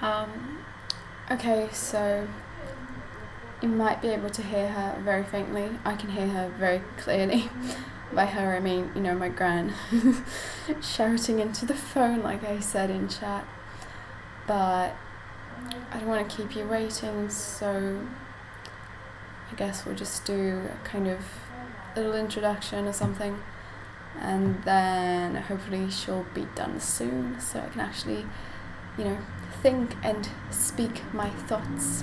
Um, okay, so you might be able to hear her very faintly. I can hear her very clearly. By her, I mean, my gran shouting into the phone, like I said in chat. But I don't want to keep you waiting, so I guess we'll just do a kind of little introduction or something. And then hopefully she'll be done soon, so I can actually, think and speak my thoughts.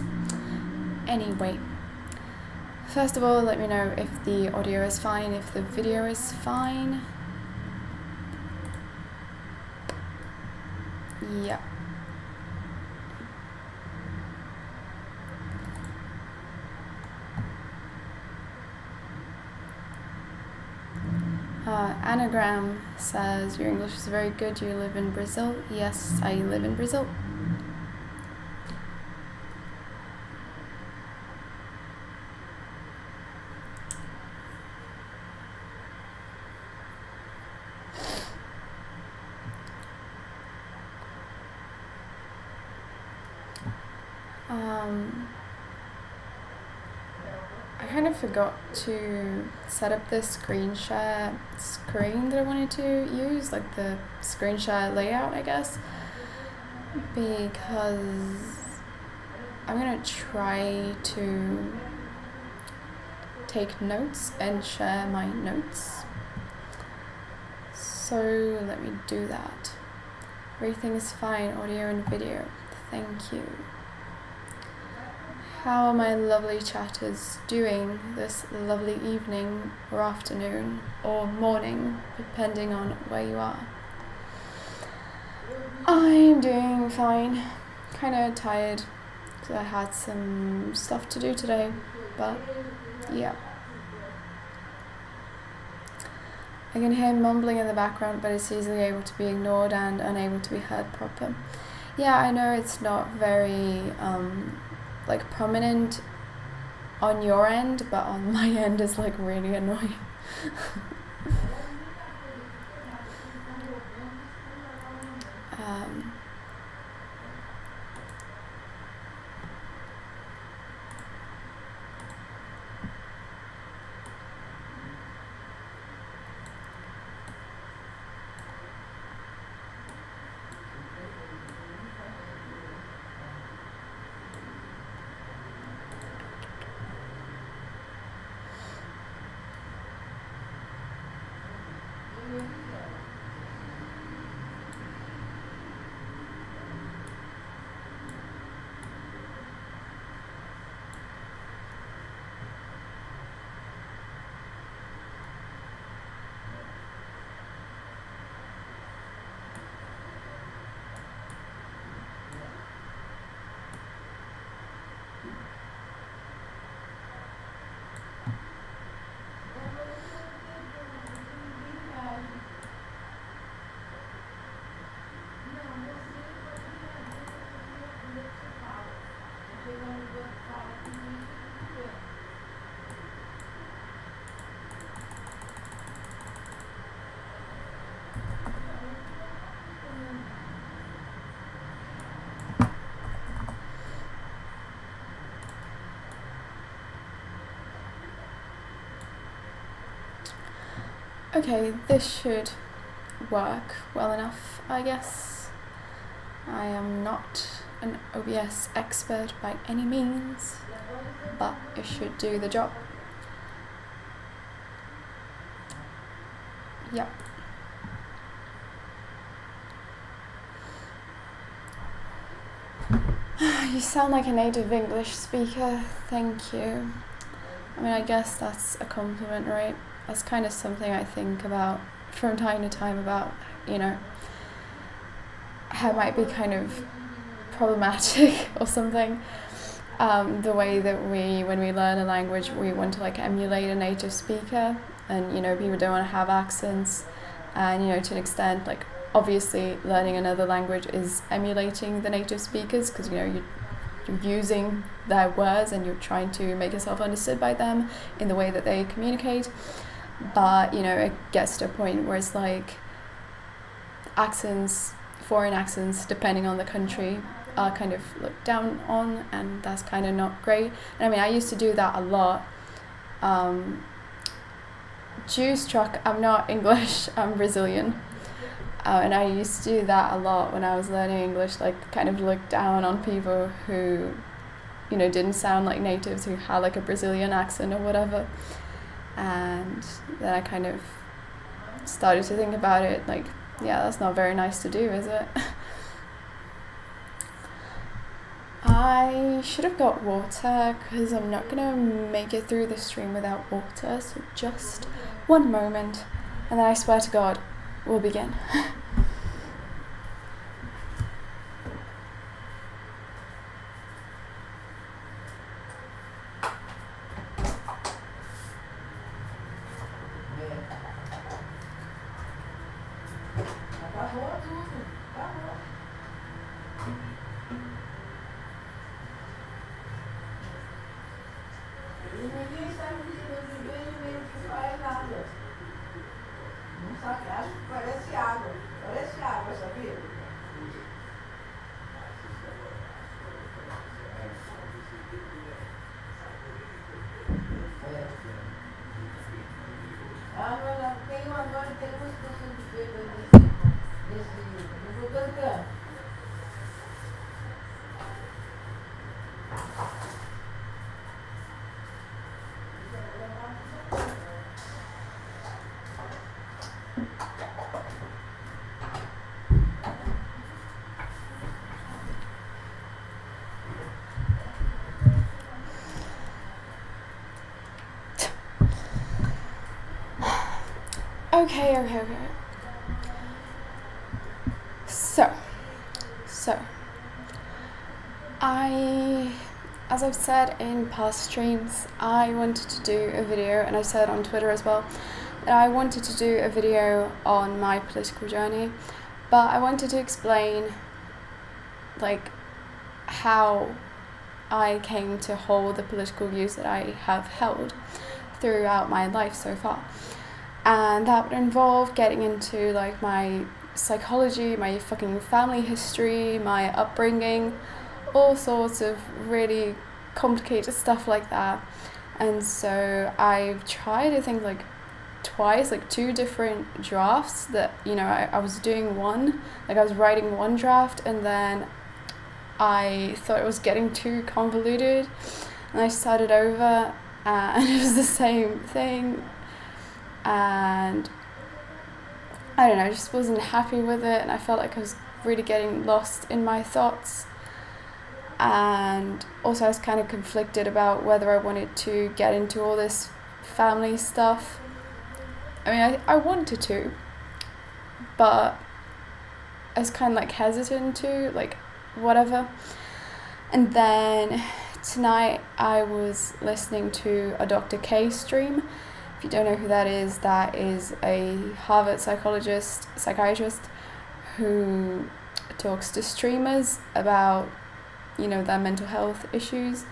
Anyway, first of all, let me know if the audio is fine, if the video is fine. Yeah. Anagram says, your English is very good, you live in Brazil? Yes, I live in Brazil. I kind of forgot to set up the screen share screen that I wanted to use, like the screen share layout, I guess, because I'm gonna try to take notes and share my notes. So let me do that. Everything is fine, audio and video. Thank you. How are my lovely chatters doing this lovely evening or afternoon or morning, depending on where you are? I'm doing fine. Kind of tired because I had some stuff to do today, but yeah. I can hear mumbling in the background, but it's easily able to be ignored and unable to be heard proper. Yeah, I know it's not very prominent on your end, but on my end is really annoying. Okay, this should work well enough, I guess. I am not an OBS expert by any means, but it should do the job. Yep. You sound like a native English speaker, thank you. I mean, I guess that's a compliment, right? That's kind of something I think about from time to time about, how it might be kind of problematic or something. The way that when we learn a language, we want to emulate a native speaker, and people don't want to have accents, and to an extent, obviously learning another language is emulating the native speakers, because you're using their words and you're trying to make yourself understood by them in the way that they communicate. But it gets to a point where it's accents, foreign accents, depending on the country, are kind of looked down on, and that's kind of not great. And I mean, I used to do that a lot. Juice truck, I'm not English, I'm Brazilian. And I used to do that a lot when I was learning English, like kind of look down on people who, you know, didn't sound like natives, who had like a Brazilian accent or whatever. And then I kind of started to think about it, like, yeah, that's not very nice to do, is it? I should have got water because I'm not going to make it through the stream without water, so just one moment, and then I swear to God, we'll begin. Okay. So, as I've said in past streams, I wanted to do a video, and I said on Twitter as well, that I wanted to do a video on my political journey, but I wanted to explain, like, how I came to hold the political views that I have held throughout my life so far. And that would involve getting into like my psychology, my fucking family history, my upbringing, all sorts of really complicated stuff like that. And so I've tried, I think, like twice, like 2 different drafts that, you know, I was doing one, like I was writing one draft, and then I thought it was getting too convoluted, and I started over, and it was the same thing. And I don't know, I just wasn't happy with it, and I felt like I was really getting lost in my thoughts. And also I was kind of conflicted about whether I wanted to get into all this family stuff. I mean, I wanted to, but I was kind of like hesitant to, like, whatever. And then tonight I was listening to a Dr. K stream. If you don't know who that is a Harvard psychiatrist who talks to streamers about, you know, their mental health issues.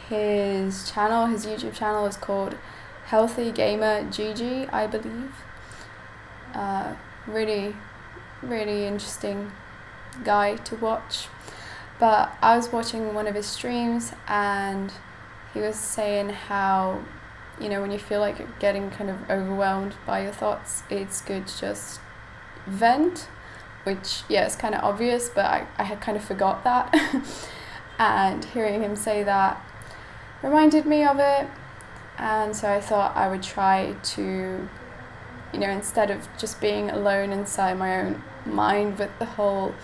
His YouTube channel is called Healthy Gamer GG, I believe. Really, really interesting guy to watch. But I was watching one of his streams, and he was saying how, you know, when you feel like you're getting kind of overwhelmed by your thoughts, it's good to just vent, which, yeah, it's kind of obvious, but I had kind of forgot that. And hearing him say that reminded me of it. And so I thought I would try to, you know, instead of just being alone inside my own mind with the whole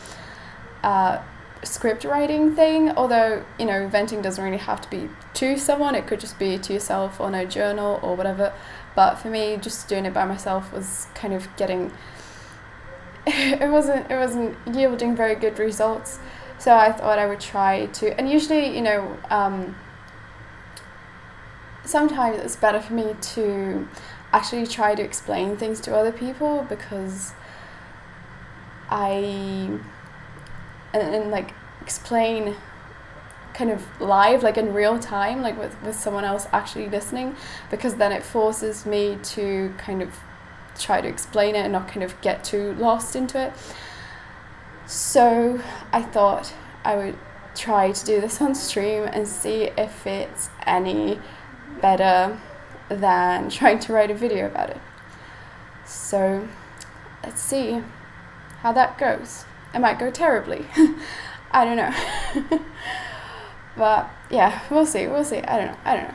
script writing thing, although, you know, venting doesn't really have to be to someone, it could just be to yourself on a journal or whatever. But for me, just doing it by myself was kind of getting it wasn't yielding very good results. So I thought I would try to, and usually, you know, sometimes it's better for me to actually try to explain things to other people, because and like explain kind of live, like in real time, like with someone else actually listening, because then it forces me to kind of try to explain it and not kind of get too lost into it. So I thought I would try to do this on stream and see if it's any better than trying to write a video about it. So let's see how that goes. It might go terribly. I don't know. But yeah, we'll see. I don't know.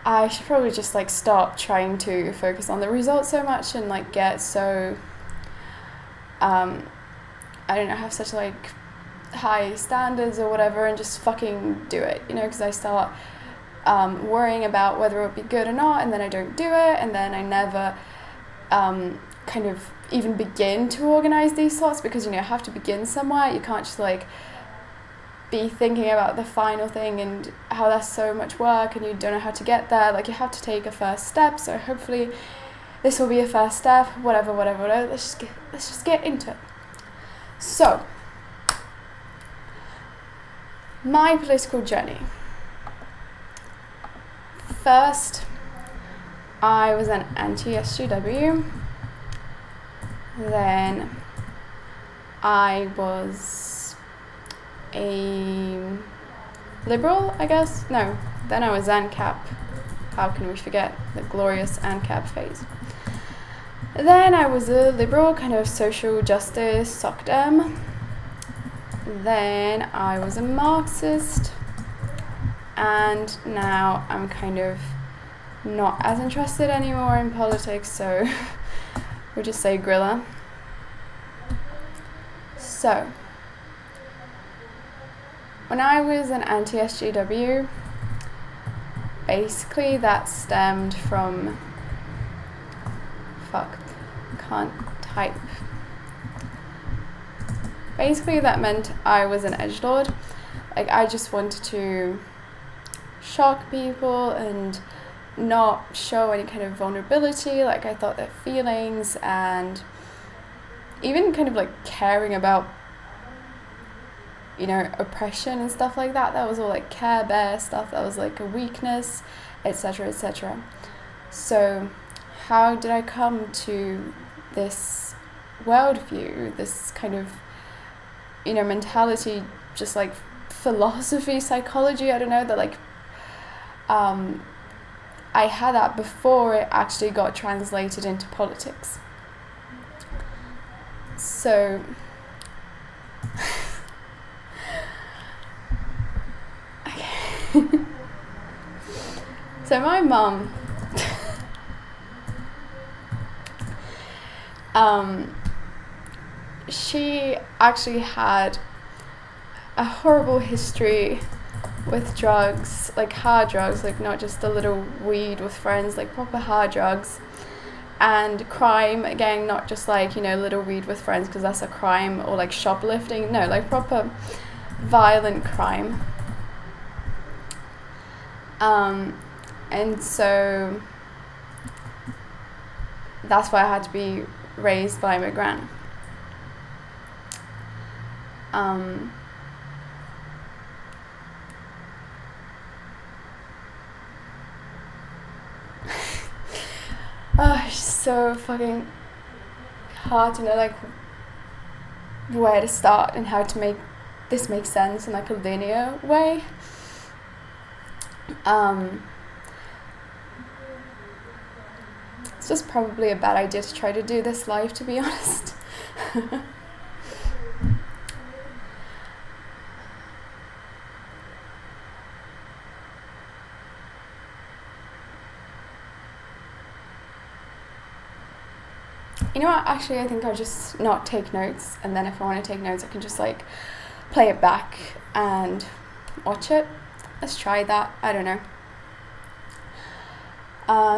I should probably just like stop trying to focus on the results so much and like get so I don't know, have such like high standards or whatever, and just fucking do it, you know, because I start worrying about whether it would be good or not, and then I don't do it, and then I never kind of even begin to organize these thoughts, because, you know, you have to begin somewhere. You can't just like be thinking about the final thing and how that's so much work and you don't know how to get there. Like, you have to take a first step. So hopefully this will be a first step. Whatever. Let's just get into it. So, my political journey. First, I was an anti-SJW. Then I was a liberal, I guess. No, then I was ANCAP. How can we forget the glorious ANCAP phase? Then I was a liberal, kind of social justice, SocDem. Then I was a Marxist. And now I'm kind of not as interested anymore in politics, so we'll just say Grilla. So, when I was an anti-SJW, basically that stemmed from, can't type. Basically that meant I was an edgelord. Like, I just wanted to shock people and not show any kind of vulnerability. Like, I thought their feelings and even kind of like caring about, you know, oppression and stuff like that, that was all like Care Bear stuff, that was like a weakness, etc, etc. So how did I come to this worldview, this kind of, you know, mentality, just like philosophy, psychology, I don't know, that like I had that before it actually got translated into politics. So okay. So my mum she actually had a horrible history with drugs, like hard drugs, like not just a little weed with friends, like proper hard drugs, and crime, again, not just like, you know, little weed with friends, because that's a crime, or like shoplifting, no, like proper violent crime. And so that's why I had to be raised by my gran. Oh, it's so fucking hard to know like where to start and how to make this make sense in like a linear way. It's just probably a bad idea to try to do this live, to be honest. You know what, actually I think I'll just not take notes, and then if I want to take notes I can just like play it back and watch it. Let's try that, I don't know.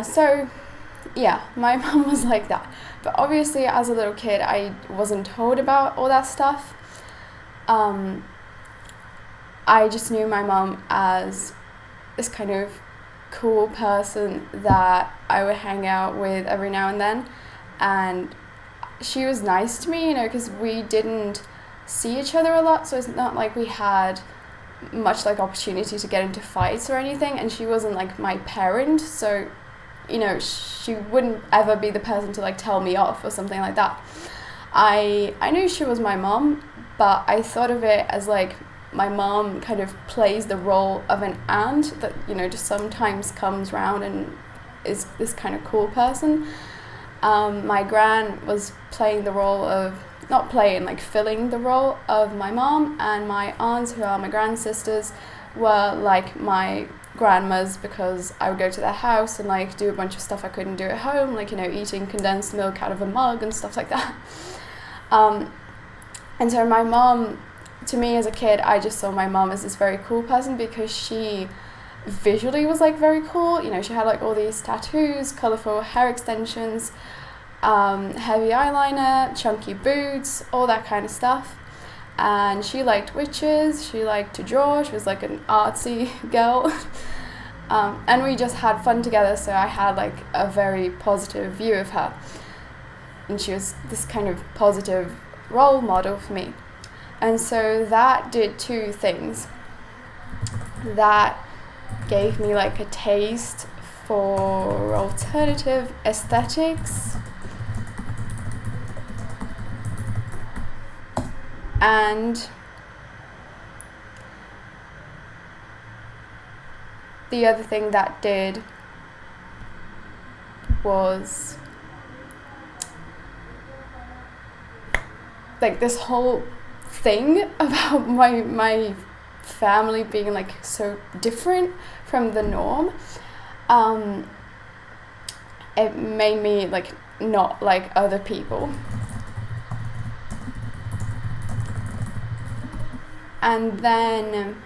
So yeah, my mum was like that, but obviously as a little kid I wasn't told about all that stuff. I just knew my mum as this kind of cool person that I would hang out with every now and then, and she was nice to me, you know, because we didn't see each other a lot, so it's not like we had much like opportunity to get into fights or anything, and she wasn't like my parent, so you know, she wouldn't ever be the person to like tell me off or something like that. I knew she was my mom, but I thought of it as like my mom kind of plays the role of an aunt that, you know, just sometimes comes round and is this kind of cool person. My gran was playing the role of, not playing, like filling the role of my mom, and my aunts, who are my grand sisters, were like my grandmas, because I would go to their house and like do a bunch of stuff I couldn't do at home, like, you know, eating condensed milk out of a mug and stuff like that. And so my mom, to me as a kid, I just saw my mom as this very cool person because she visually was like very cool. You know, she had like all these tattoos, colourful hair extensions, heavy eyeliner, chunky boots, all that kind of stuff. And she liked witches, she liked to draw, she was like an artsy girl. And we just had fun together, so I had like a very positive view of her. And she was this kind of positive role model for me. And so that did two things. That gave me like a taste for alternative aesthetics, and the other thing that did was like this whole thing about my family being like so different from the norm. It made me like not like other people. And then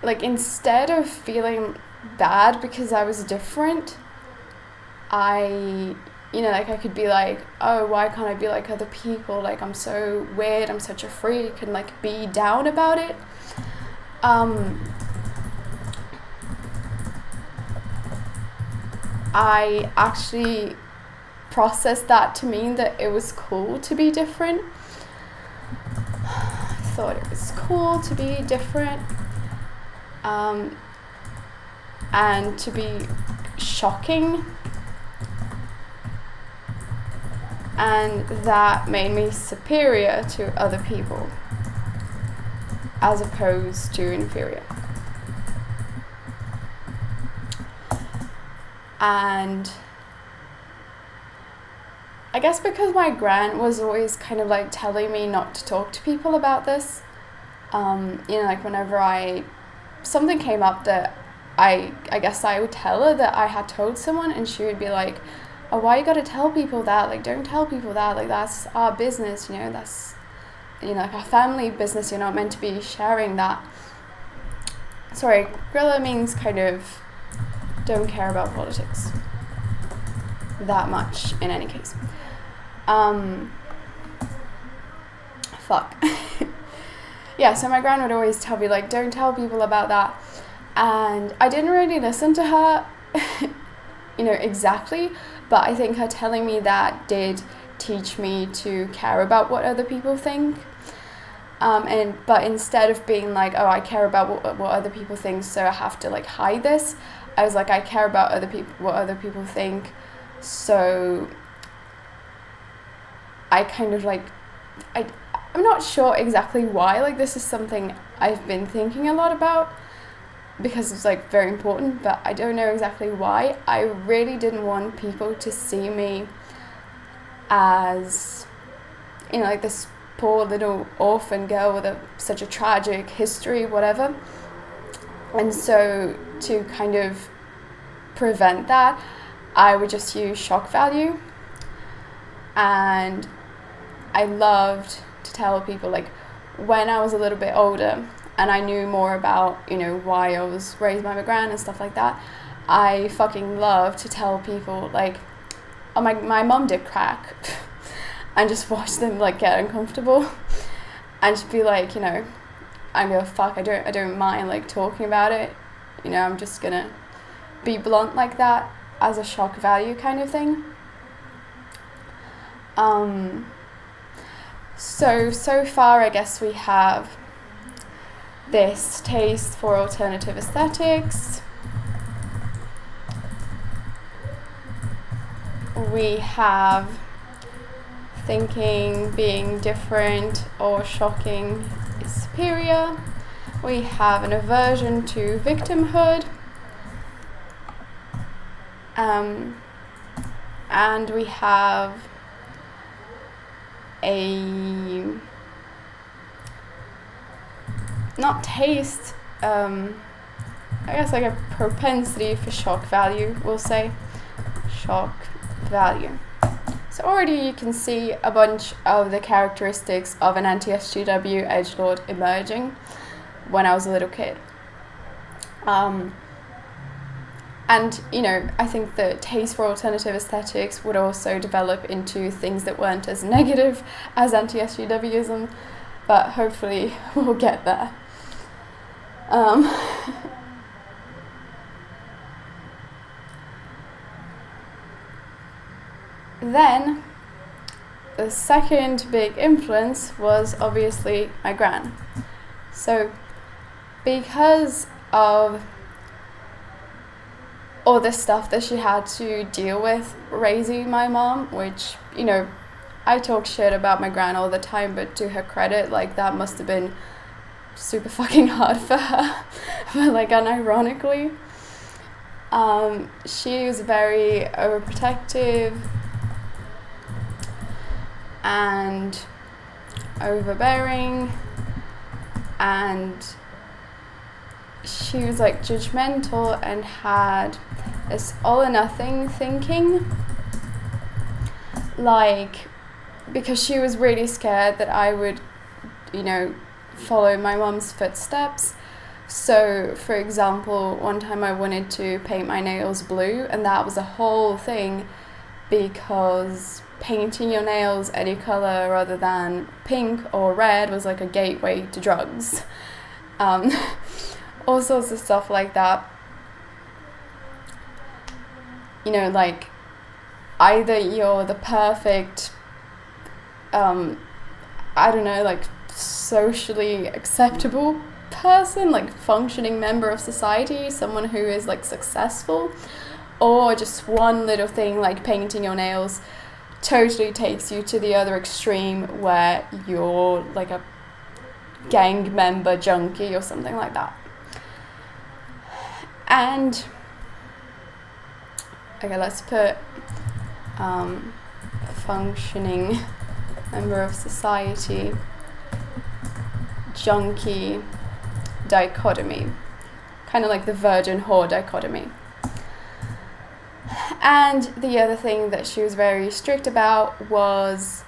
like instead of feeling bad because I was different, I could be like, oh, why can't I be like other people? Like, I'm so weird, I'm such a freak, and like be down about it. I actually processed that to mean that it was cool to be different. I thought it was cool to be different, and to be shocking. And that made me superior to other people as opposed to inferior. And I guess because my gran was always kind of like telling me not to talk to people about this, like whenever something came up that I guess I would tell her that I had told someone, and she would be like, oh, why you gotta tell people that? Like, don't tell people that. Like, that's our business, that's, like our family business. You're not meant to be sharing that. Sorry, Grilla means kind of don't care about politics that much in any case. Fuck. Yeah, so my gran would always tell me, like, don't tell people about that. And I didn't really listen to her, exactly. But I think her telling me that did teach me to care about what other people think. But instead of being like, oh, I care about what other people think, so I have to like hide this, I was like, I care about what other people think, so I kind of like, I'm not sure exactly why, like this is something I've been thinking a lot about, because it's like very important, but I don't know exactly why. I really didn't want people to see me as, like this poor little orphan girl with such a tragic history, whatever. And so to kind of prevent that, I would just use shock value. And I loved to tell people, like, when I was a little bit older and I knew more about, why I was raised by my gran and stuff like that, I fucking love to tell people, like, oh, my mum did crack, and just watch them, like, get uncomfortable, and just be like, I'm gonna fuck, I don't mind, like, talking about it, I'm just gonna be blunt like that as a shock value kind of thing. So far, I guess we have this taste for alternative aesthetics, we have thinking being different or shocking is superior. We have an aversion to victimhood. And we have a not taste, I guess like a propensity for shock value, we'll say. Shock value. So already you can see a bunch of the characteristics of an anti-SJW edgelord emerging when I was a little kid. And, you know, I think the taste for alternative aesthetics would also develop into things that weren't as negative as anti-SJWism, but hopefully we'll get there. Then, the second big influence was obviously my gran. So, because of all the stuff that she had to deal with raising my mom, which, you know, I talk shit about my gran all the time, but to her credit, like, that must have been super fucking hard for her, but like, unironically. She was very overprotective and overbearing, and she was like judgmental and had this all or nothing thinking, like, because she was really scared that I would, you know, follow my mom's footsteps. So, for example, one time I wanted to paint my nails blue, and that was a whole thing because painting your nails any color rather than pink or red was like a gateway to drugs. All sorts of stuff like that. You know, like, either you're the perfect, I don't know, like, socially acceptable person, like, functioning member of society, someone who is, like, successful, or just one little thing, like painting your nails, totally takes you to the other extreme where you're, like, a gang member junkie or something like that. And okay, let's put functioning member of society, junkie dichotomy, kind of like the virgin whore dichotomy. And the other thing that she was very strict about was,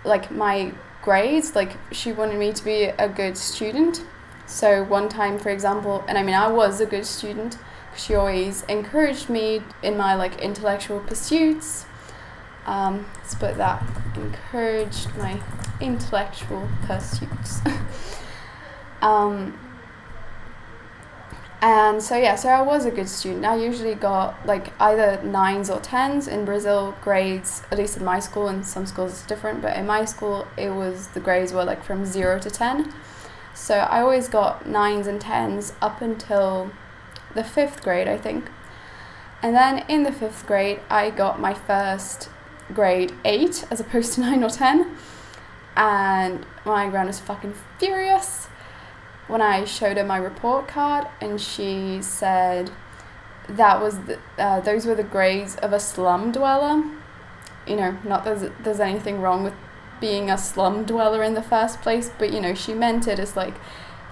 like, my grades. Like, she wanted me to be a good student. So one time, for example, and I mean, I was a good student, she always encouraged me in my, like, intellectual pursuits. Let's put that, encouraged my intellectual pursuits. And so, yeah, so I was a good student. I usually got, like, either 9s or 10s. In Brazil, grades, at least in my school, and some schools it's different, but in my school, the grades were, like, from 0 to 10. So I always got 9s and 10s up until the 5th grade, I think. And then in the 5th grade, I got my first grade 8 as opposed to 9 or 10. And my gran was fucking furious when I showed her my report card, and she said that was those were the grades of a slum dweller. You know, not that there's anything wrong with being a slum dweller in the first place, but, you know, she meant it as, like,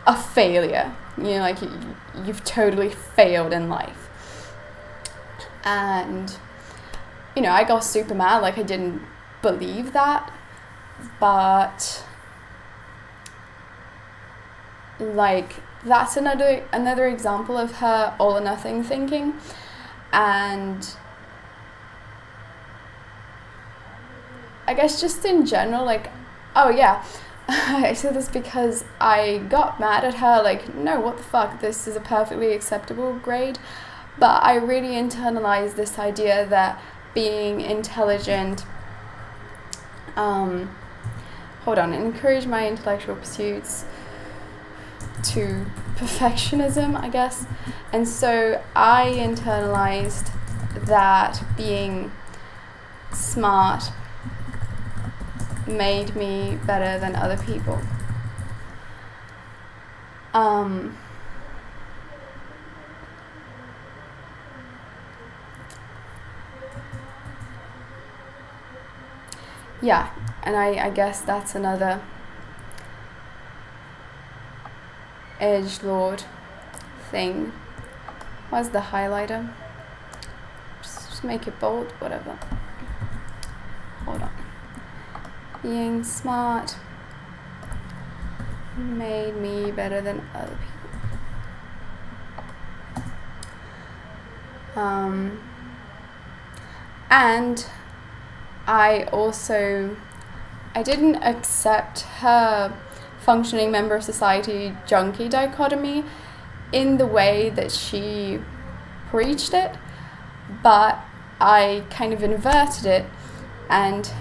a failure. You know, like, you've totally failed in life. And, you know, I got super mad, like, I didn't believe that, but, like, that's another example of her all or nothing thinking. And I guess just in general, like, oh yeah, I said this because I got mad at her, like, no, what the fuck, this is a perfectly acceptable grade. But I really internalized this idea that being intelligent, encourage my intellectual pursuits to perfectionism, I guess. And so I internalized that being smart made me better than other people. Yeah, and I guess that's another edgelord thing. Where's the highlighter? Just make it bold, whatever. Hold on. Being smart made me better than other people. And I didn't accept her functioning member of society junkie dichotomy in the way that she preached it, but I kind of inverted it, and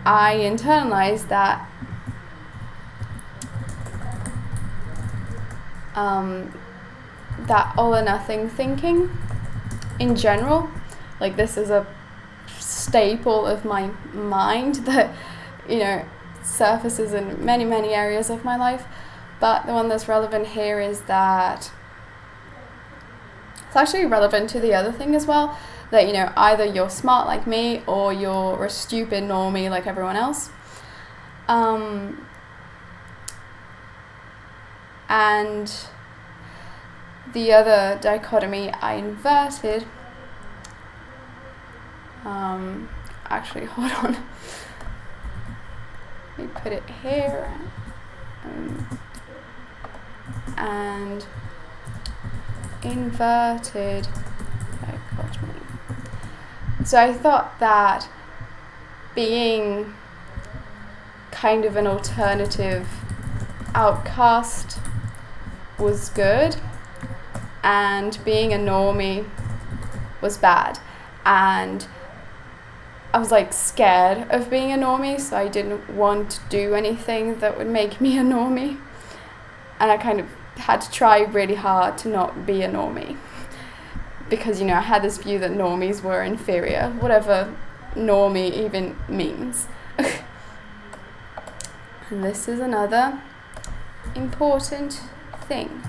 I internalized that that all or nothing thinking in general. Like, this is a staple of my mind that, you know, surfaces in many, many areas of my life, but the one that's relevant here is that it's actually relevant to the other thing as well, that, you know, either you're smart like me or you're a stupid normie like everyone else. And the other dichotomy I inverted, actually, hold on, let me put it here, and inverted dichotomy. So I thought that being kind of an alternative outcast was good, and being a normie was bad. And I was like scared of being a normie, so I didn't want to do anything that would make me a normie. And I kind of had to try really hard to not be a normie, because, you know, I had this view that normies were inferior, whatever normie even means. And this is another important thing.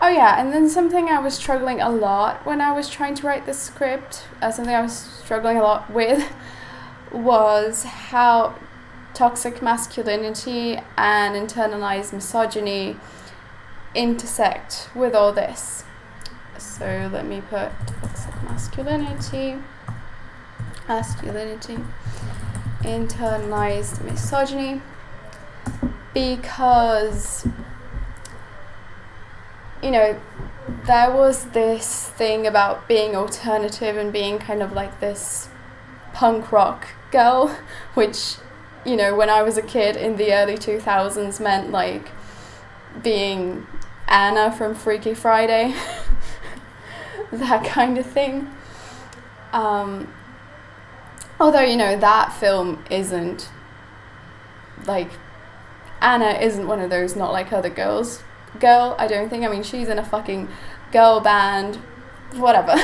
Oh yeah, and then something I was struggling a lot when I was trying to write the script, something I was struggling a lot with, was how toxic masculinity and internalized misogyny intersect with all this. So let me put toxic masculinity, internalized misogyny, because, you know, there was this thing about being alternative and being kind of like this punk rock girl, which, you know, when I was a kid in the early 2000s meant like being Anna from Freaky Friday, that kind of thing. Although, you know, that film isn't like, Anna isn't one of those not like other girls girl, I don't think. I mean, she's in a fucking girl band, whatever.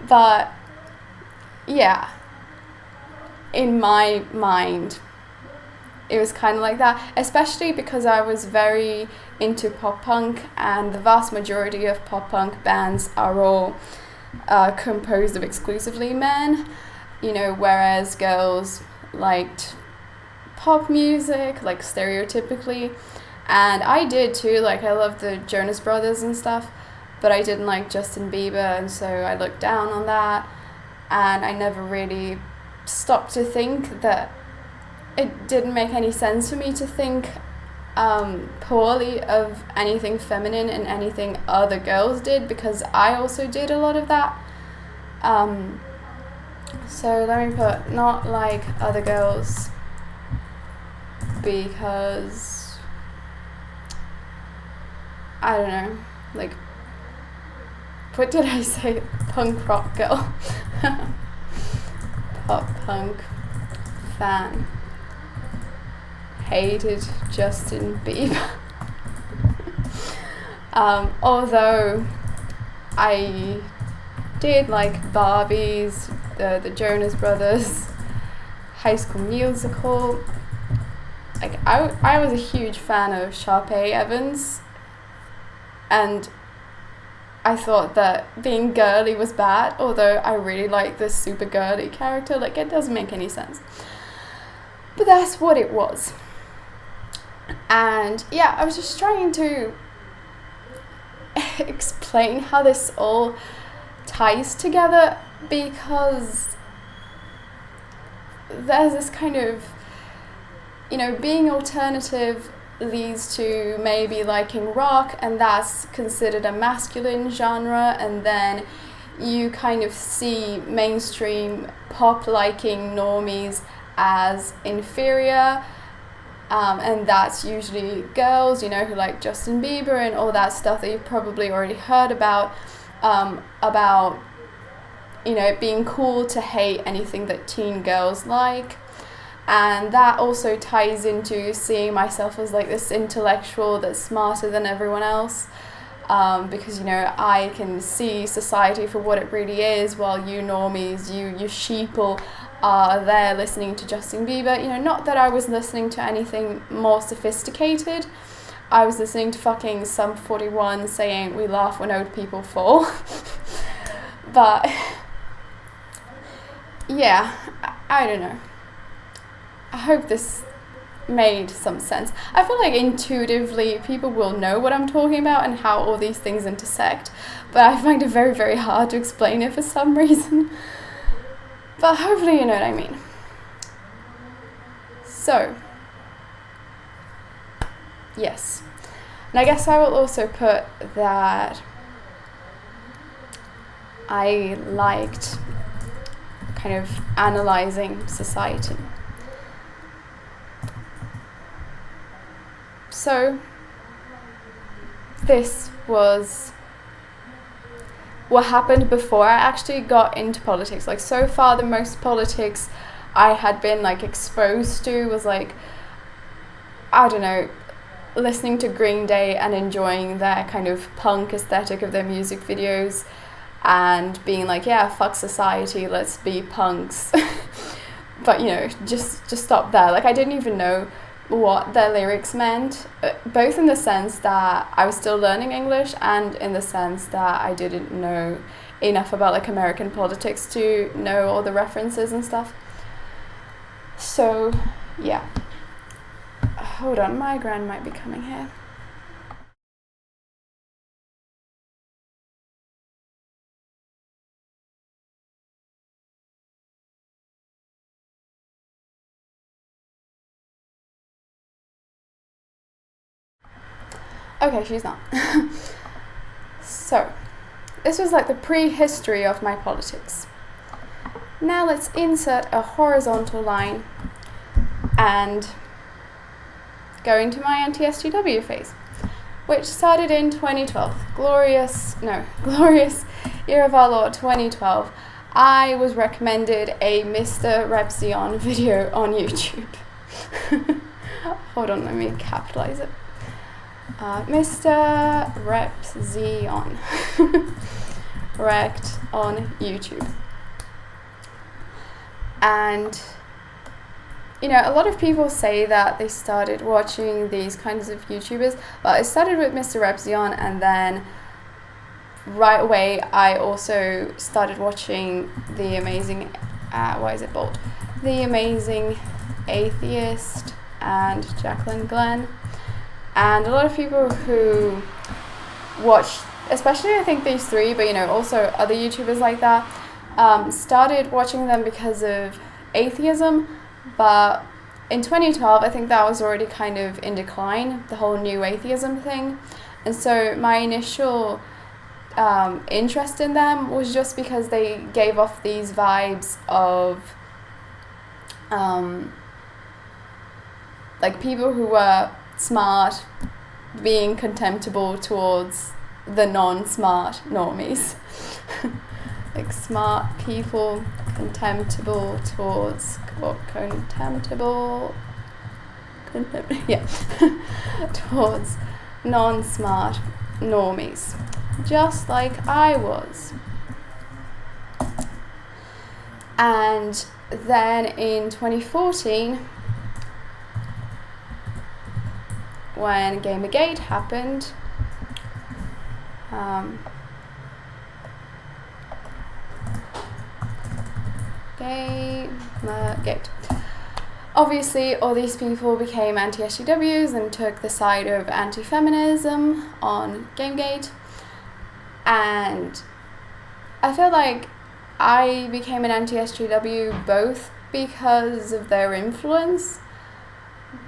But yeah, in my mind it was kind of like that, especially because I was very into pop punk, and the vast majority of pop punk bands are all composed of exclusively men, you know, whereas girls liked pop music, like stereotypically. And I did too, like I loved the Jonas Brothers and stuff, but I didn't like Justin Bieber, and so I looked down on that, and I never really stopped to think that it didn't make any sense for me to think poorly of anything feminine and anything other girls did, because I also did a lot of that. So let me put not like other girls, because I don't know, like, what did I say? Punk rock girl. Pop punk fan. Hated Justin Bieber. Although I did like Barbies, the Jonas Brothers, High School Musical. Like I was a huge fan of Sharpay Evans, and I thought that being girly was bad, although I really like this super girly character. Like, it doesn't make any sense. But that's what it was. And yeah, I was just trying to explain how this all ties together, because there's this kind of, being alternative leads to maybe liking rock, and that's considered a masculine genre, and then you kind of see mainstream pop liking normies as inferior, and that's usually girls, who like Justin Bieber and all that stuff that you've probably already heard about it being cool to hate anything that teen girls like. And that also ties into seeing myself as like this intellectual that's smarter than everyone else, because I can see society for what it really is, while you normies, you sheeple, are there listening to Justin Bieber. Not that I was listening to anything more sophisticated. I was listening to fucking Sum 41 saying we laugh when old people fall. But yeah, I don't know. I hope this made some sense. I feel like intuitively people will know what I'm talking about and how all these things intersect, but I find it very, very hard to explain it for some reason. But hopefully you know what I mean. So, yes. And I guess I will also put that I liked kind of analysing society. So, this was what happened before I actually got into politics. Like, so far the most politics I had been like exposed to was like, I don't know, listening to Green Day and enjoying their kind of punk aesthetic of their music videos and being like, yeah, fuck society, let's be punks. But just stop there. Like, I didn't even know what their lyrics meant, both in the sense that I was still learning English and in the sense that I didn't know enough about like American politics to know all the references and stuff. So yeah, hold on, my gran might be coming here. Okay, she's not. So, this was like the prehistory of my politics. Now let's insert a horizontal line and go into my anti-SJW phase, which started in 2012. Glorious year of our Lord 2012. I was recommended a Mr. Repzion video on YouTube. Hold on, let me capitalize it. Mr. Repzion. Wrecked on YouTube. And a lot of people say that they started watching these kinds of YouTubers. Well, it started with Mr. Repzion, and then right away I also started watching The Amazing The Amazing Atheist and Jacqueline Glenn. And a lot of people who watch, especially I think these three, but also other YouTubers like that, started watching them because of atheism. But in 2012, I think that was already kind of in decline, the whole new atheism thing. And so my initial interest in them was just because they gave off these vibes of like people who were smart being contemptible towards the non-smart normies. Like smart people contemptible towards towards non-smart normies. just like I was. And then in 2014, when Gamergate happened, Gamergate. Obviously, all these people became anti-SJWs and took the side of anti-feminism on Gamergate. And I feel like I became an anti-SJW both because of their influence,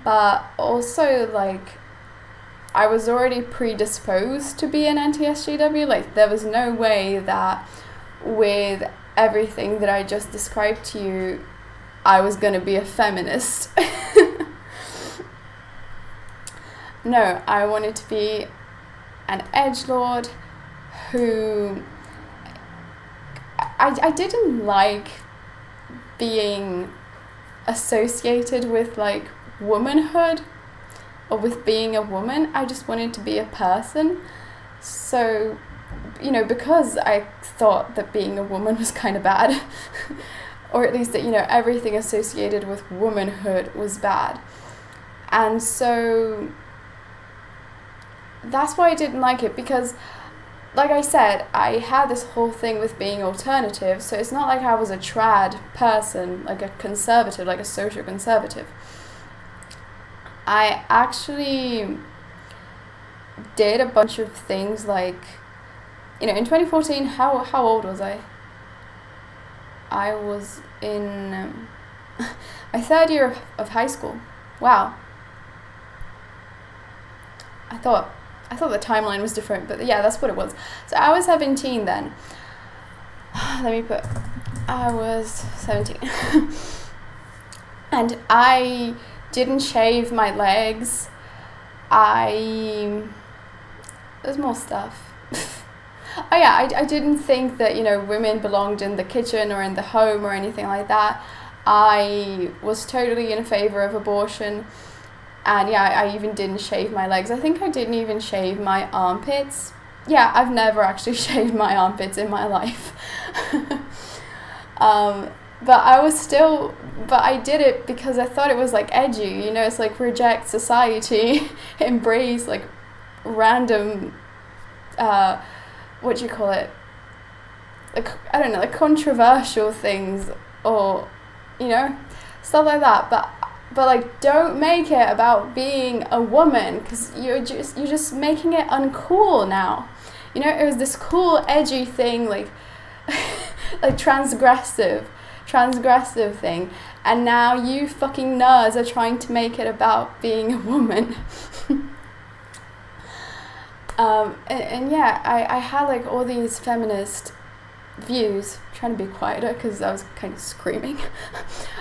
but also, like, I was already predisposed to be an anti-SJW. Like, there was no way that with everything that I just described to you, I was going to be a feminist. No, I wanted to be an edgelord who... I didn't like being associated with, like, womanhood or with being a woman. I just wanted to be a person. So, you know, because I thought that being a woman was kind of bad, or at least that, you know, everything associated with womanhood was bad. And so that's why I didn't like it, because, like I said, I had this whole thing with being alternative, so it's not like I was a trad person, like a conservative, like a social conservative. I actually did a bunch of things, like, you know, in 2014, how old was I? I was in my third year of high school. Wow. I thought the timeline was different, but yeah, that's what it was. So I was 17 then. I was 17. And I didn't shave my legs. There's more stuff. Oh yeah, I didn't think that, you know, women belonged in the kitchen or in the home or anything like that. I was totally in favor of abortion. And yeah, I even didn't shave my legs. I think I didn't even shave my armpits. Yeah, I've never actually shaved my armpits in my life. But I did it because I thought it was, like, edgy, you know, it's like reject society, embrace, like, random, what do you call it? Like, I don't know, like controversial things, or, you know, stuff like that. But like, don't make it about being a woman, because you're just making it uncool now. You know, it was this cool, edgy thing, like, like transgressive thing, and now you fucking nerds are trying to make it about being a woman. And yeah, I had, like, all these feminist views. I'm trying to be quieter because I was kind of screaming.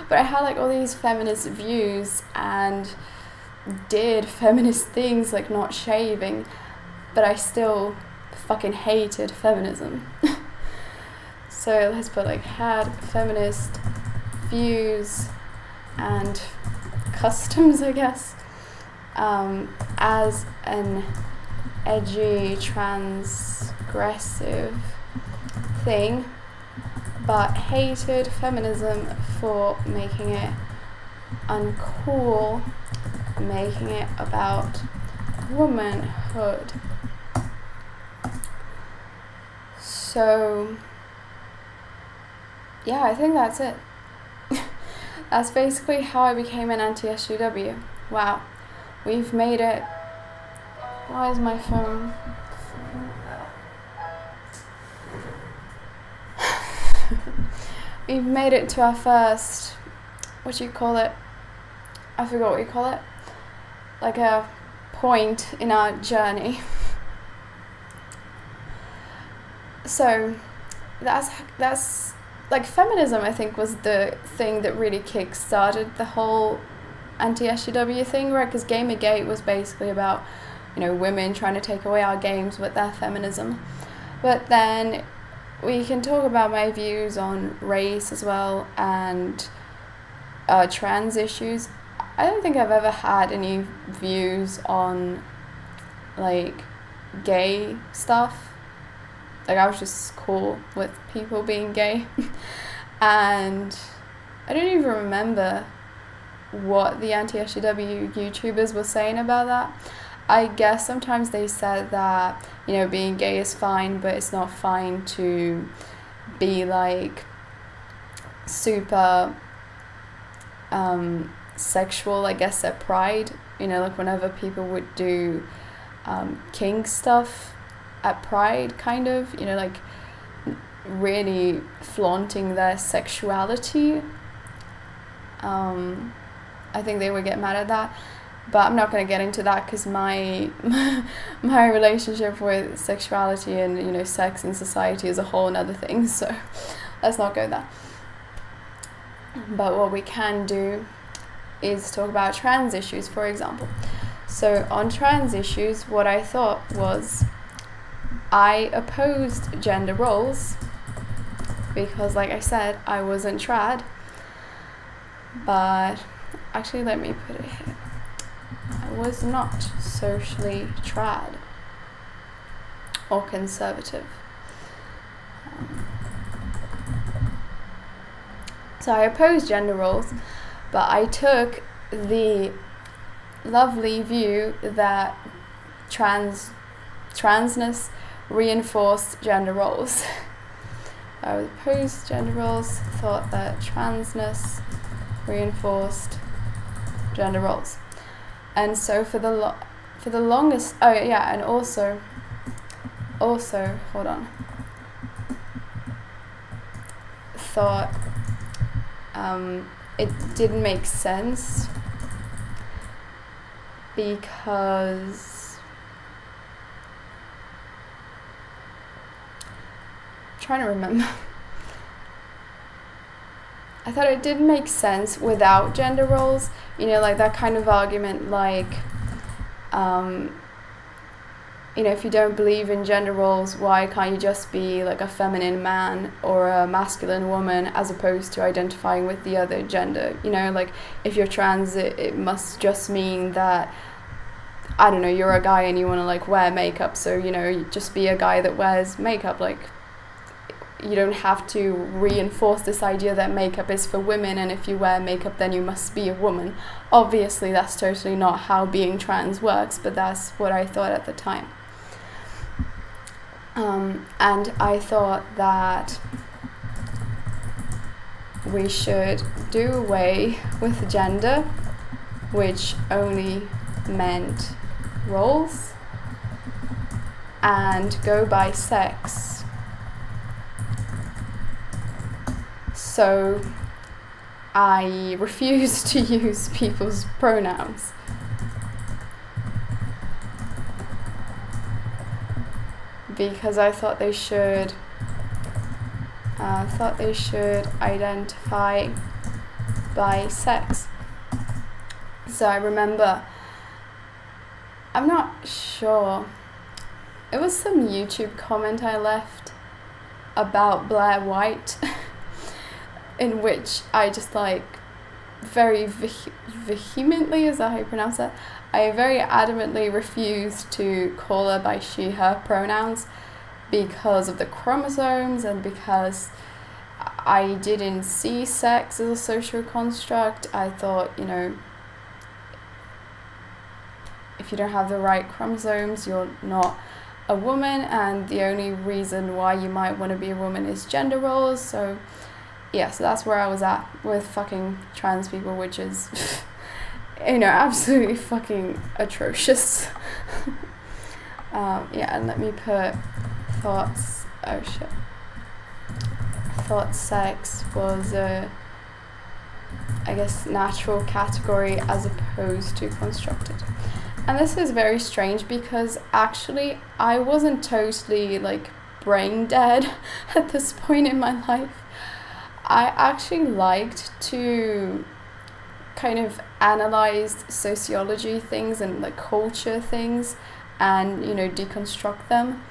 But I had, like, all these feminist views and did feminist things, like not shaving, but I still fucking hated feminism. So let's put, like, had feminist views and customs, I guess, as an edgy, transgressive thing, but hated feminism for making it uncool, making it about womanhood. So yeah, I think that's it. That's basically how I became an anti-SJW. Wow, we've made it. Why is my phone? We've made it to our first, what do you call it? I forgot what you call it. Like a point in our journey. So that's like, feminism, I think, was the thing that really kick-started the whole anti-SJW thing, right? Because Gamergate was basically about, you know, women trying to take away our games with their feminism. But then we can talk about my views on race as well, and trans issues. I don't think I've ever had any views on, like, gay stuff. like I was just cool with people being gay. And I don't even remember what the anti-SJW YouTubers were saying about that. I guess sometimes they said that, you know, being gay is fine, but it's not fine to be like super sexual, I guess, at Pride. You know, like whenever people would do kink stuff at Pride, kind of, you know, like really flaunting their sexuality. I think they would get mad at that, but I'm not going to get into that because my my relationship with sexuality and, you know, sex in society is a whole nother thing, so let's not go there. But what we can do is talk about trans issues, for example. So on trans issues, what I thought was I opposed gender roles because, like I said, I wasn't trad. But actually, let me put it here. I was not socially trad or conservative. So I opposed gender roles, but I took the lovely view that transness reinforced gender roles. I opposed gender roles, thought that transness reinforced gender roles. And so for the longest, oh yeah, and also hold on, thought it didn't make sense because I'm trying to remember. I thought it didn't make sense without gender roles, you know, like that kind of argument, like, you know, if you don't believe in gender roles, why can't you just be like a feminine man or a masculine woman as opposed to identifying with the other gender? You know, like if you're trans, it must just mean that, I don't know, you're a guy and you want to like wear makeup, so, you know, you just be a guy that wears makeup. Like, you don't have to reinforce this idea that makeup is for women, and if you wear makeup then you must be a woman. Obviously that's totally not how being trans works, but that's what I thought at the time. And I thought that we should do away with gender, which only meant roles, and go by sex. So I refused to use people's pronouns. Because I thought they should identify by sex. So I remember, I'm not sure, it was some YouTube comment I left about Blair White in which I just like very vehemently, is that how you pronounce that? I very adamantly refused to call her by she, her pronouns because of the chromosomes and because I didn't see sex as a social construct. I thought, you know, if you don't have the right chromosomes, you're not a woman, and the only reason why you might want to be a woman is gender roles. So yeah, so that's where I was at with fucking trans people, which is, you know, absolutely fucking atrocious. Yeah, and let me put thoughts, oh shit. Thought sex was a, I guess, natural category as opposed to constructed. And this is very strange because actually I wasn't totally like brain dead at this point in my life. I actually liked to kind of analyze sociology things and like culture things and, you know, deconstruct them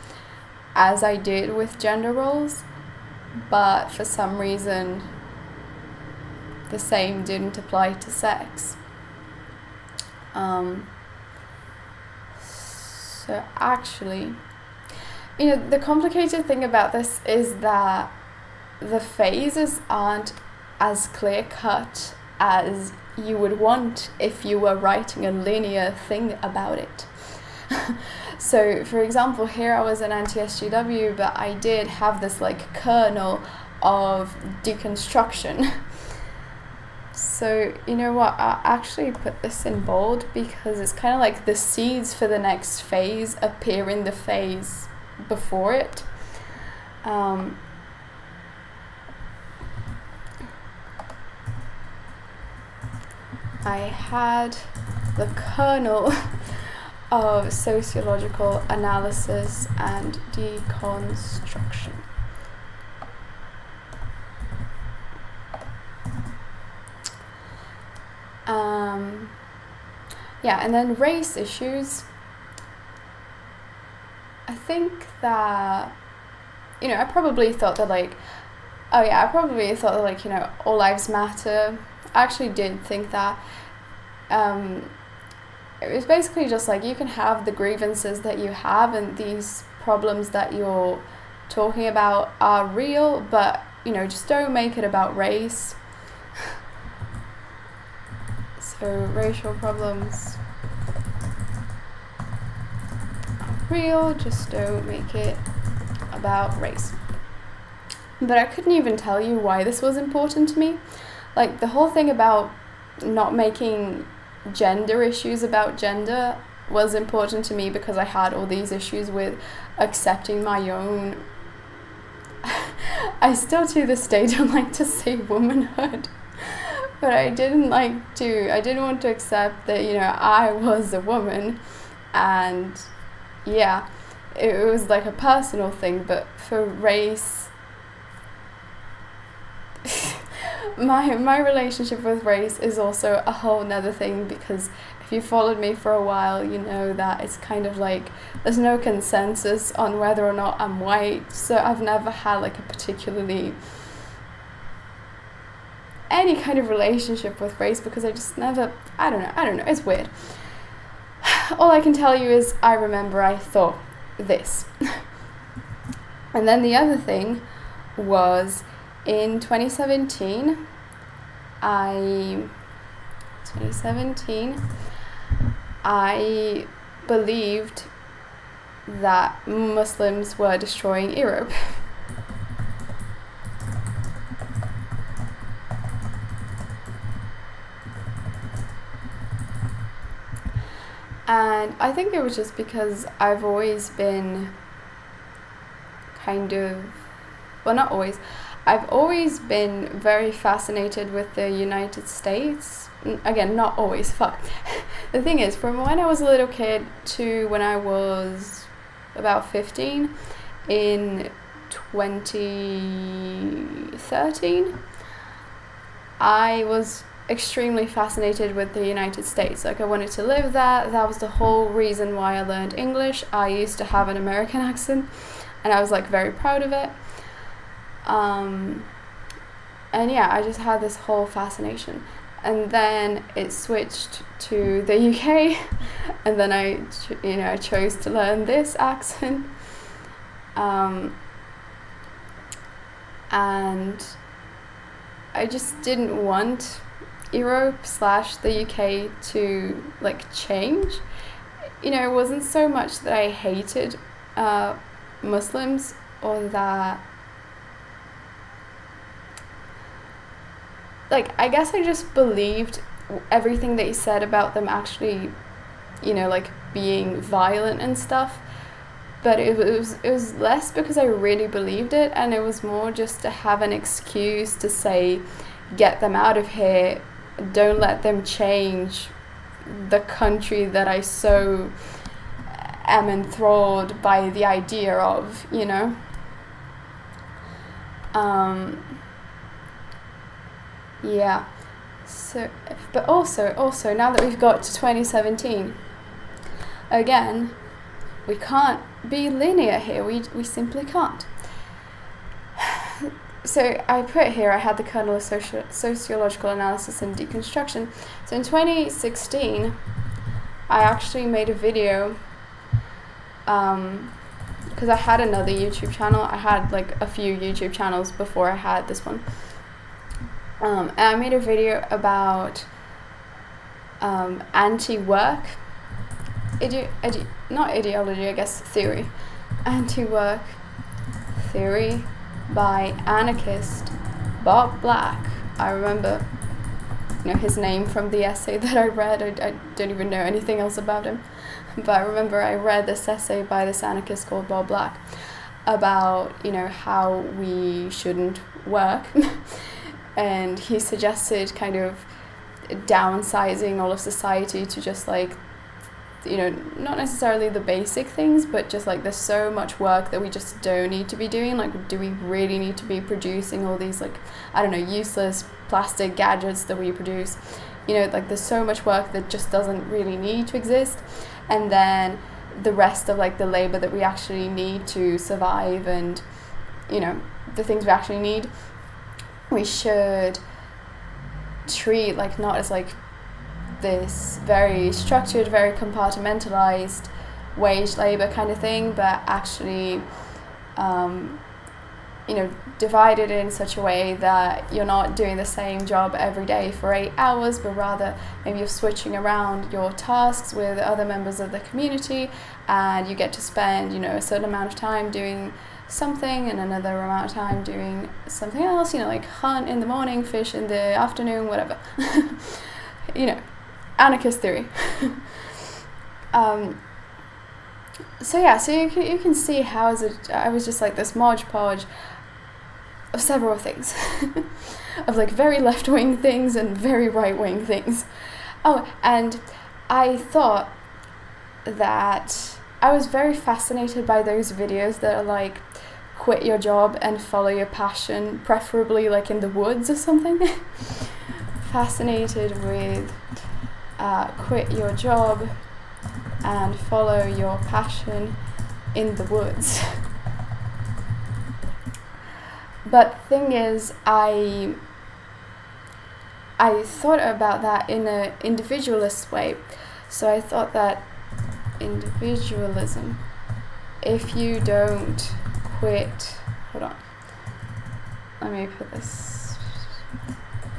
as I did with gender roles, but for some reason the same didn't apply to sex. So actually, You know, the complicated thing about this is that the phases aren't as clear cut as you would want if you were writing a linear thing about it. So, for example, here I was an anti-SJW, but I did have this like kernel of deconstruction. So, you know what, I actually put this in bold because it's kind of like the seeds for the next phase appear in the phase before it. I had the kernel of sociological analysis and deconstruction. Yeah, and then race issues. I think that, you know, I probably thought that like, you know, all lives matter. I actually did think that. It was basically just like, you can have the grievances that you have and these problems that you're talking about are real, but, you know, just don't make it about race. So racial problems are real, just don't make it about race. But I couldn't even tell you why this was important to me. Like, the whole thing about not making gender issues about gender was important to me because I had all these issues with accepting my own I still to this day don't like to say womanhood, but I didn't want to accept that, you know, I was a woman, and yeah, it was like a personal thing. But for race, my relationship with race is also a whole nother thing, because if you followed me for a while, you know that it's kind of like there's no consensus on whether or not I'm white, so I've never had like a particularly any kind of relationship with race because I just never, I don't know, it's weird. All I can tell you is I remember I thought this. And then the other thing was in 2017, I believed that Muslims were destroying Europe. And I think it was just because I've always been I've always been very fascinated with the United States. Again, not always, fuck. The thing is, from when I was a little kid to when I was about 15, in 2013, I was extremely fascinated with the United States. Like, I wanted to live there. That was the whole reason why I learned English. I used to have an American accent, and I was like very proud of it. And yeah, I just had this whole fascination. And then it switched to the UK, and then I chose to learn this accent. And I just didn't want Europe/the UK to like change. You know, it wasn't so much that I hated Muslims, or that, like, I guess I just believed everything they said about them actually, you know, like being violent and stuff. But it was less because I really believed it, and it was more just to have an excuse to say, get them out of here, don't let them change the country that I so am enthralled by the idea of, you know. Yeah. So, but also now that we've got to 2017, again, we can't be linear here. We simply can't. So I put here, I had the kernel of sociological analysis and deconstruction. So in 2016, I actually made a video, because because I had another YouTube channel. I had like a few YouTube channels before I had this one. And I made a video about anti-work, not ideology, I guess, theory. Anti-work theory by anarchist Bob Black. I remember, his name from the essay that I read. I don't even know anything else about him, but I remember I read this essay by this anarchist called Bob Black about, how we shouldn't work. And he suggested kind of downsizing all of society to just like, not necessarily the basic things, but just like there's so much work that we just don't need to be doing. Like, do we really need to be producing all these, like, I don't know, useless plastic gadgets that we produce? Like there's so much work that just doesn't really need to exist. And then the rest of like the labor that we actually need to survive and, the things we actually need, we should treat like not as like this very structured, very compartmentalized wage labor kind of thing, but actually divided in such a way that you're not doing the same job every day for 8 hours, but rather maybe you're switching around your tasks with other members of the community, and you get to spend a certain amount of time doing something and another amount of time doing something else, like hunt in the morning, fish in the afternoon, whatever. Anarchist theory. So you can see how I was just like this Mod Podge of several things. Of like very left-wing things and very right-wing things. Oh, and I thought that I was very fascinated by those videos that are like, quit your job and follow your passion, preferably like in the woods or something. Fascinated with quit your job and follow your passion in the woods. But thing is, I thought about that in an individualist way. So I thought that individualism, if you don't quit, hold on, let me put this,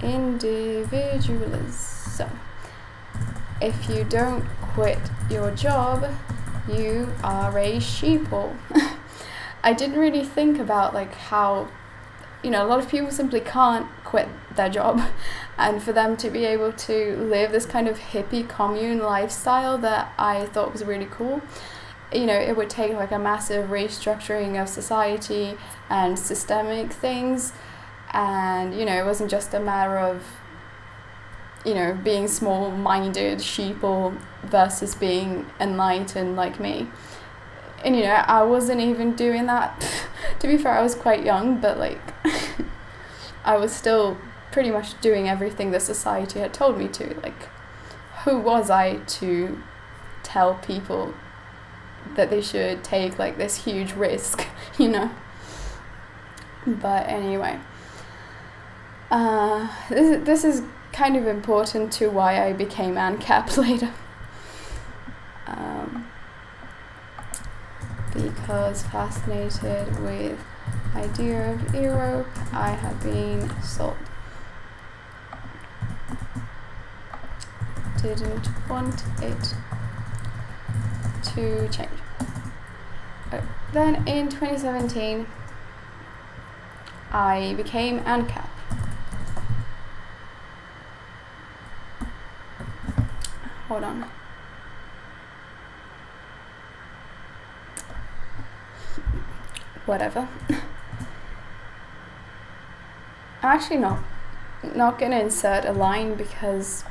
individualism, if you don't quit your job, you are a sheeple. I didn't really think about like how, a lot of people simply can't quit their job, and for them to be able to live this kind of hippie commune lifestyle that I thought was really cool, it would take like a massive restructuring of society and systemic things, and it wasn't just a matter of being small-minded sheeple versus being enlightened like me. And I wasn't even doing that. To be fair, I was quite young, but like I was still pretty much doing everything that society had told me to. Like, who was I to tell people that they should take like this huge risk, But anyway, this is kind of important to why I became ANCAP later. Because fascinated with idea of Europe, I had been sold. Didn't want it to change. Then in 2017, I became ANCAP. Hold on. Whatever. I'm actually not going to insert a line because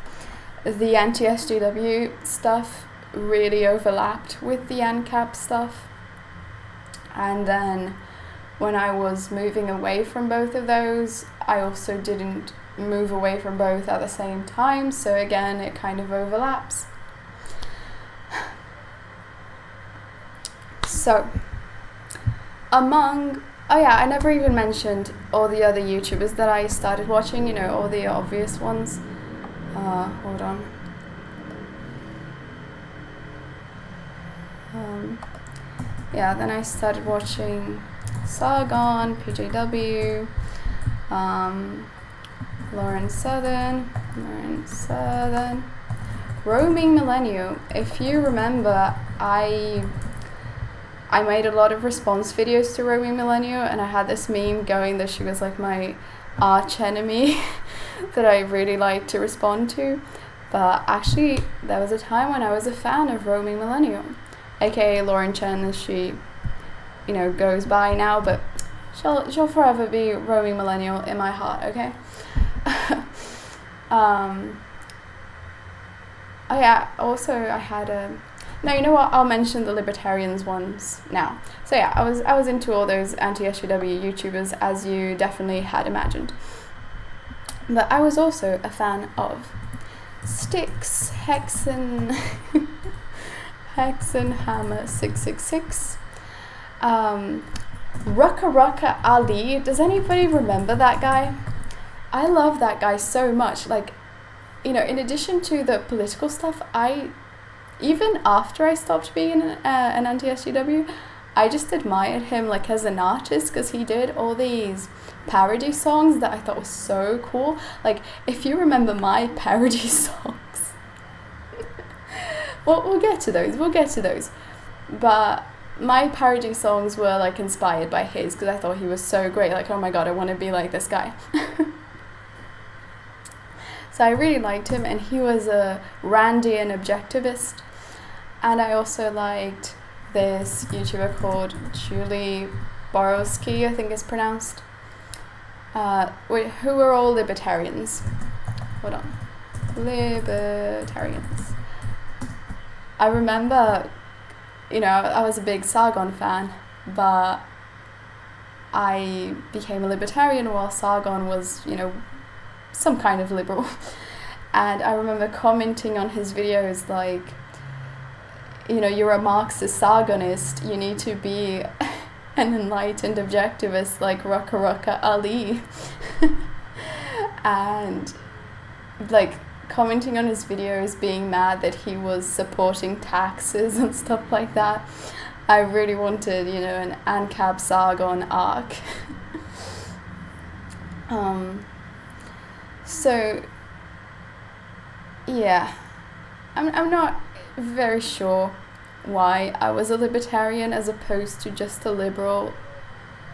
the anti-SJW stuff really overlapped with the ANCAP stuff. And then when I was moving away from both of those, I also didn't move away from both at the same time, so again it kind of overlaps. So I never even mentioned all the other YouTubers that I started watching, all the obvious ones. Hold on. yeah, then I started watching Sargon, PJW, Lauren Southern, Roaming Millennial. If you remember, I made a lot of response videos to Roaming Millennial, and I had this meme going that she was like my arch enemy that I really liked to respond to. But actually, there was a time when I was a fan of Roaming Millennial, aka Lauren Chen as she, goes by now, but she'll forever be Roaming Millennial in my heart, okay? Oh yeah, also I had no, you know what, I'll mention the libertarians ones now. So yeah, I was into all those anti-SJW YouTubers, as you definitely had imagined. But I was also a fan of Styx, Hexen Hammer 666, Rucka Ali. Does anybody remember that guy? I love that guy so much. Like, in addition to the political stuff, even after I stopped being an anti-SJW, I just admired him like as an artist, because he did all these parody songs that I thought was so cool. Like, if you remember my parody songs, well, we'll get to those. But my parody songs were like inspired by his, because I thought he was so great. Like, oh my god, I want to be like this guy. So I really liked him, and he was a Randian objectivist. And I also liked this YouTuber called Julie Borowski, I think it's pronounced, who were all libertarians. Hold on. Libertarians. I remember, I was a big Sargon fan, but I became a libertarian while Sargon was, some kind of liberal. And I remember commenting on his videos like, you're a Marxist Sargonist, you need to be an enlightened objectivist like Rucka Ali. And like commenting on his videos, being mad that he was supporting taxes and stuff like that. I really wanted, an ANCAP Sargon arc. So, yeah, I'm not very sure why I was a libertarian as opposed to just a liberal.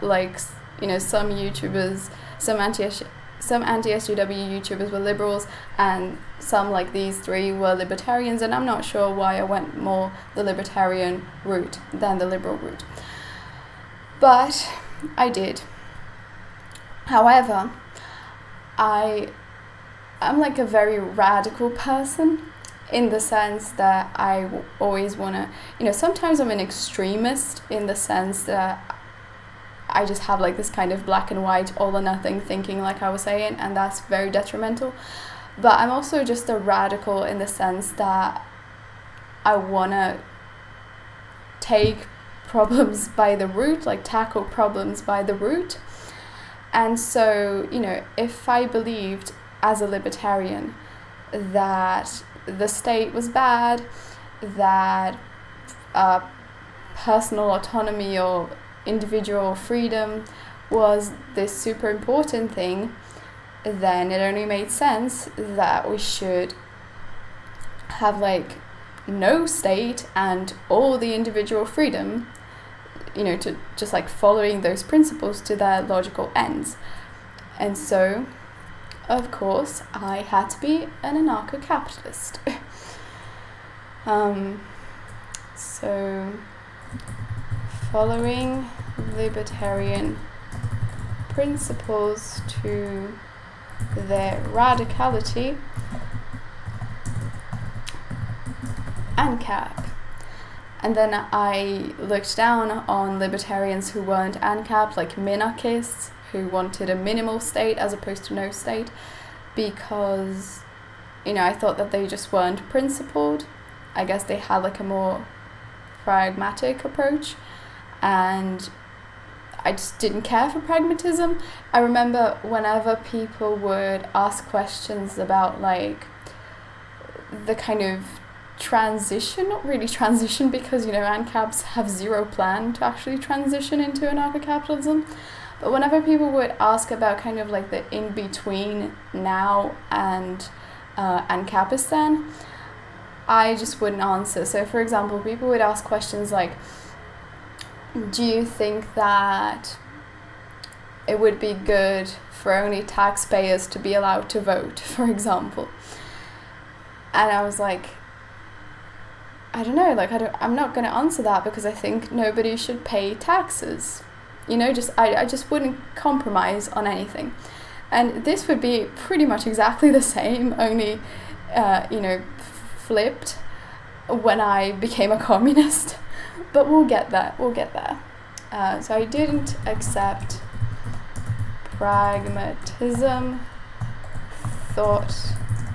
Like, some YouTubers, some anti-SJW YouTubers were liberals, and some, like these three, were libertarians, and I'm not sure why I went more the libertarian route than the liberal route. But I did. However, I'm like a very radical person, in the sense that I always want to, sometimes I'm an extremist in the sense that I just have like this kind of black and white, all or nothing thinking, like I was saying, and that's very detrimental. But I'm also just a radical in the sense that I want to take problems by the root, like tackle problems by the root. And so, if I believed as a libertarian that the state was bad, that personal autonomy or individual freedom was this super important thing, then it only made sense that we should have like no state and all the individual freedom, to just like following those principles to their logical ends. And so, of course, I had to be an anarcho-capitalist. So, following libertarian principles to their radicality, ANCAP. And then I looked down on libertarians who weren't ANCAP, like minarchists, who wanted a minimal state as opposed to no state, because, I thought that they just weren't principled. I guess they had like a more pragmatic approach, and I just didn't care for pragmatism. I remember whenever people would ask questions about like the kind of transition, not really transition, because, you know, ANCAPs have zero plan to actually transition into anarcho-capitalism. But whenever people would ask about kind of like the in-between now and ANCAPistan, I just wouldn't answer. So for example, people would ask questions like, do you think that it would be good for only taxpayers to be allowed to vote, for example? And I was like, I don't know, like I'm not going to answer that, because I think nobody should pay taxes. You know, I just wouldn't compromise on anything. And this would be pretty much exactly the same, only, you know, flipped when I became a communist. But we'll get there. So I didn't accept pragmatism, thought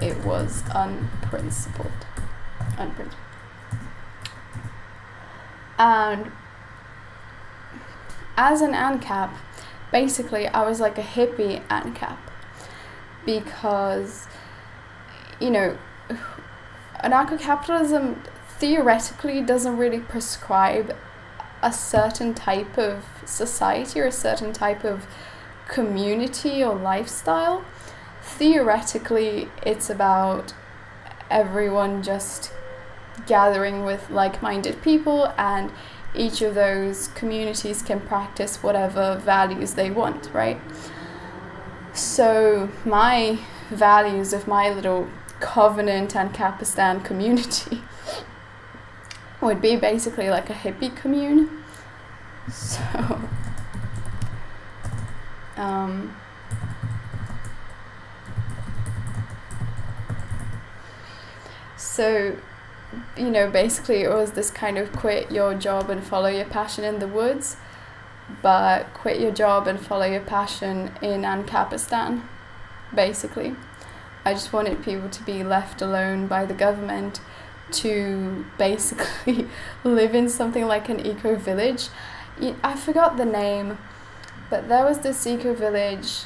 it was unprincipled. And as an ANCAP, basically I was like a hippie ANCAP, because, you know, anarcho-capitalism theoretically doesn't really prescribe a certain type of society or a certain type of community or lifestyle. Theoretically, it's about everyone just gathering with like-minded people, and each of those communities can practice whatever values they want, right? So my values of my little Covenant ANCAPistan community would be basically like a hippie commune. So, you know, basically it was this kind of quit your job and follow your passion in the woods, but quit your job and follow your passion in ANCAPistan, basically. I just wanted people to be left alone by the government to basically live in something like an eco-village. I forgot the name, but there was this eco-village,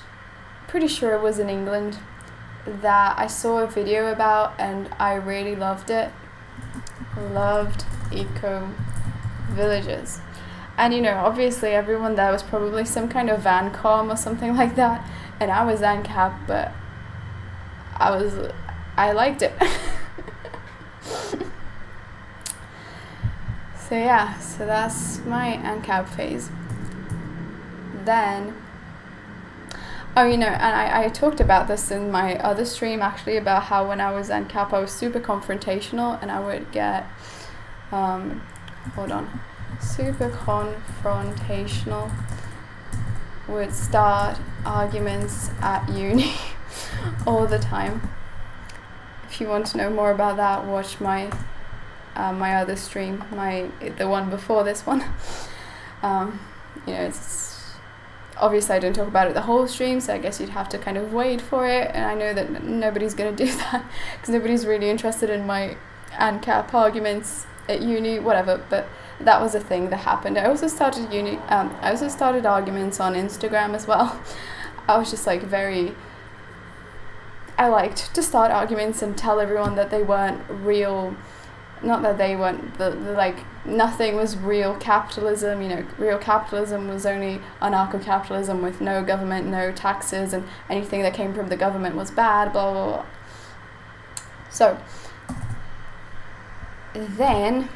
pretty sure it was in England, that I saw a video about and I really loved it. Loved eco-villages. And, you know, obviously everyone there was probably some kind of VANCOM or something like that, and I was ANCAP, but I liked it. So yeah, so that's my ANCAP phase. Then, oh, you know, and I talked about this in my other stream actually, about how when I was ANCAP I was super confrontational, and I would get, super confrontational, would start arguments at uni all the time. If you want to know more about that, watch my my other stream, the one before this one. You know, it's obviously I don't talk about it the whole stream, so I guess you'd have to kind of wait for it, and I know that nobody's going to do that because nobody's really interested in my ANCAP arguments at uni, whatever, but that was a thing that happened. I also started arguments on Instagram as well. I was just like I liked to start arguments and tell everyone that they weren't real, not that they weren't, like nothing was real capitalism, you know, real capitalism was only anarcho-capitalism with no government, no taxes, and anything that came from the government was bad, blah, blah, blah. So, then,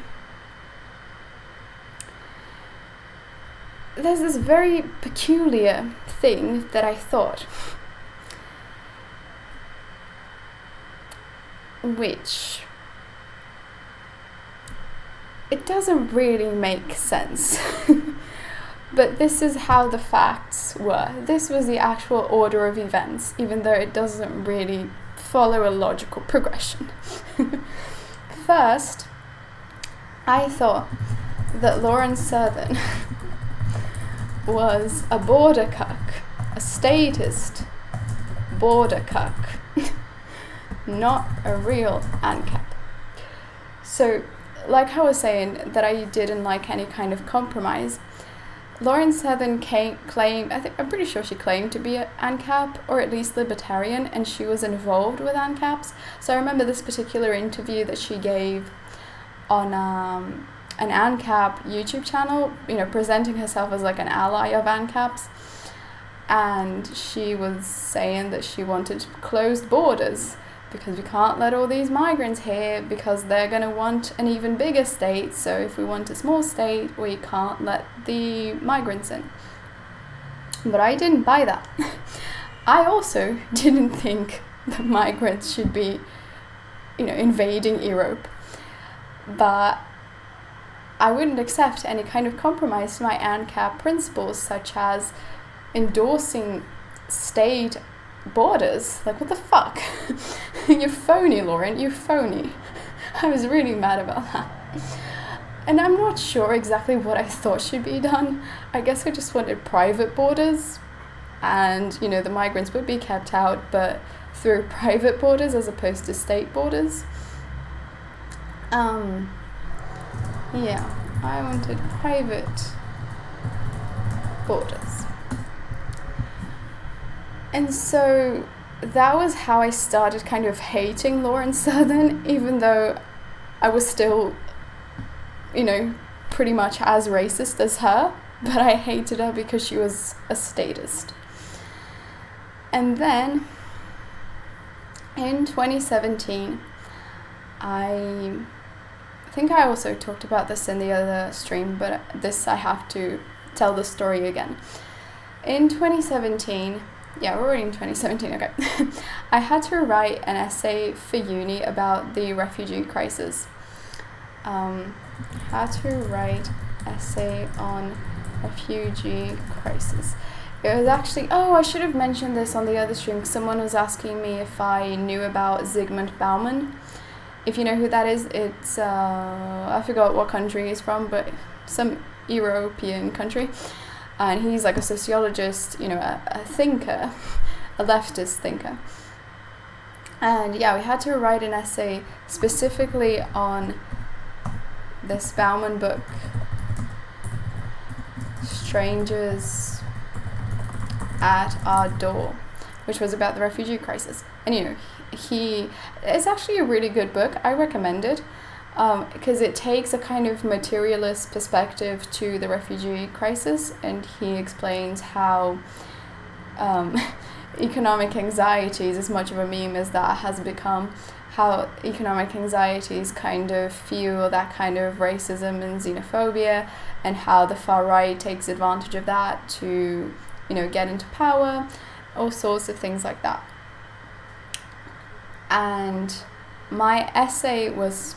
there's this very peculiar thing that I thought, which it doesn't really make sense. But this is how the facts were. This was the actual order of events, even though it doesn't really follow a logical progression. First, I thought that Lauren Southern was a border cuck, a statist border cuck, not a real ANCAP. So, like I was saying, that I didn't like any kind of compromise, Lauren Southern claimed, I'm pretty sure she claimed to be an ANCAP, or at least libertarian, and she was involved with ANCAPs. So I remember this particular interview that she gave on an ANCAP YouTube channel, presenting herself as like an ally of ANCAPs. And she was saying that she wanted closed borders because we can't let all these migrants here because they're going to want an even bigger state. So if we want a small state, we can't let the migrants in. But I didn't buy that. I also didn't think that migrants should be, invading Europe. But I wouldn't accept any kind of compromise to my ANCAP principles, such as endorsing state borders. Like, what the fuck? You're phony, Lauren, you're phony. I was really mad about that. And I'm not sure exactly what I thought should be done. I guess I just wanted private borders, and the migrants would be kept out, but through private borders as opposed to state borders. Yeah, I wanted private borders. And so that was how I started kind of hating Lauren Southern, even though I was still, pretty much as racist as her, but I hated her because she was a statist. And then in 2017, I think I also talked about this in the other stream, but this I have to tell the story again. In 2017, we're already in 2017, okay. I had to write an essay for uni about the refugee crisis. Had to write essay on refugee crisis. It was actually, I should have mentioned this on the other stream. Someone was asking me if I knew about Zygmunt Bauman. If you know who that is, it's, I forgot what country he's from, but some European country. And he's like a sociologist, a thinker, a leftist thinker. And we had to write an essay specifically on this Bauman book, Strangers at Our Door, which was about the refugee crisis. And it's actually a really good book. I recommend it because it takes a kind of materialist perspective to the refugee crisis, and he explains how economic anxieties, as much of a meme as that has become, how economic anxieties kind of fuel that kind of racism and xenophobia, and how the far right takes advantage of that to, get into power, all sorts of things like that. And my essay was,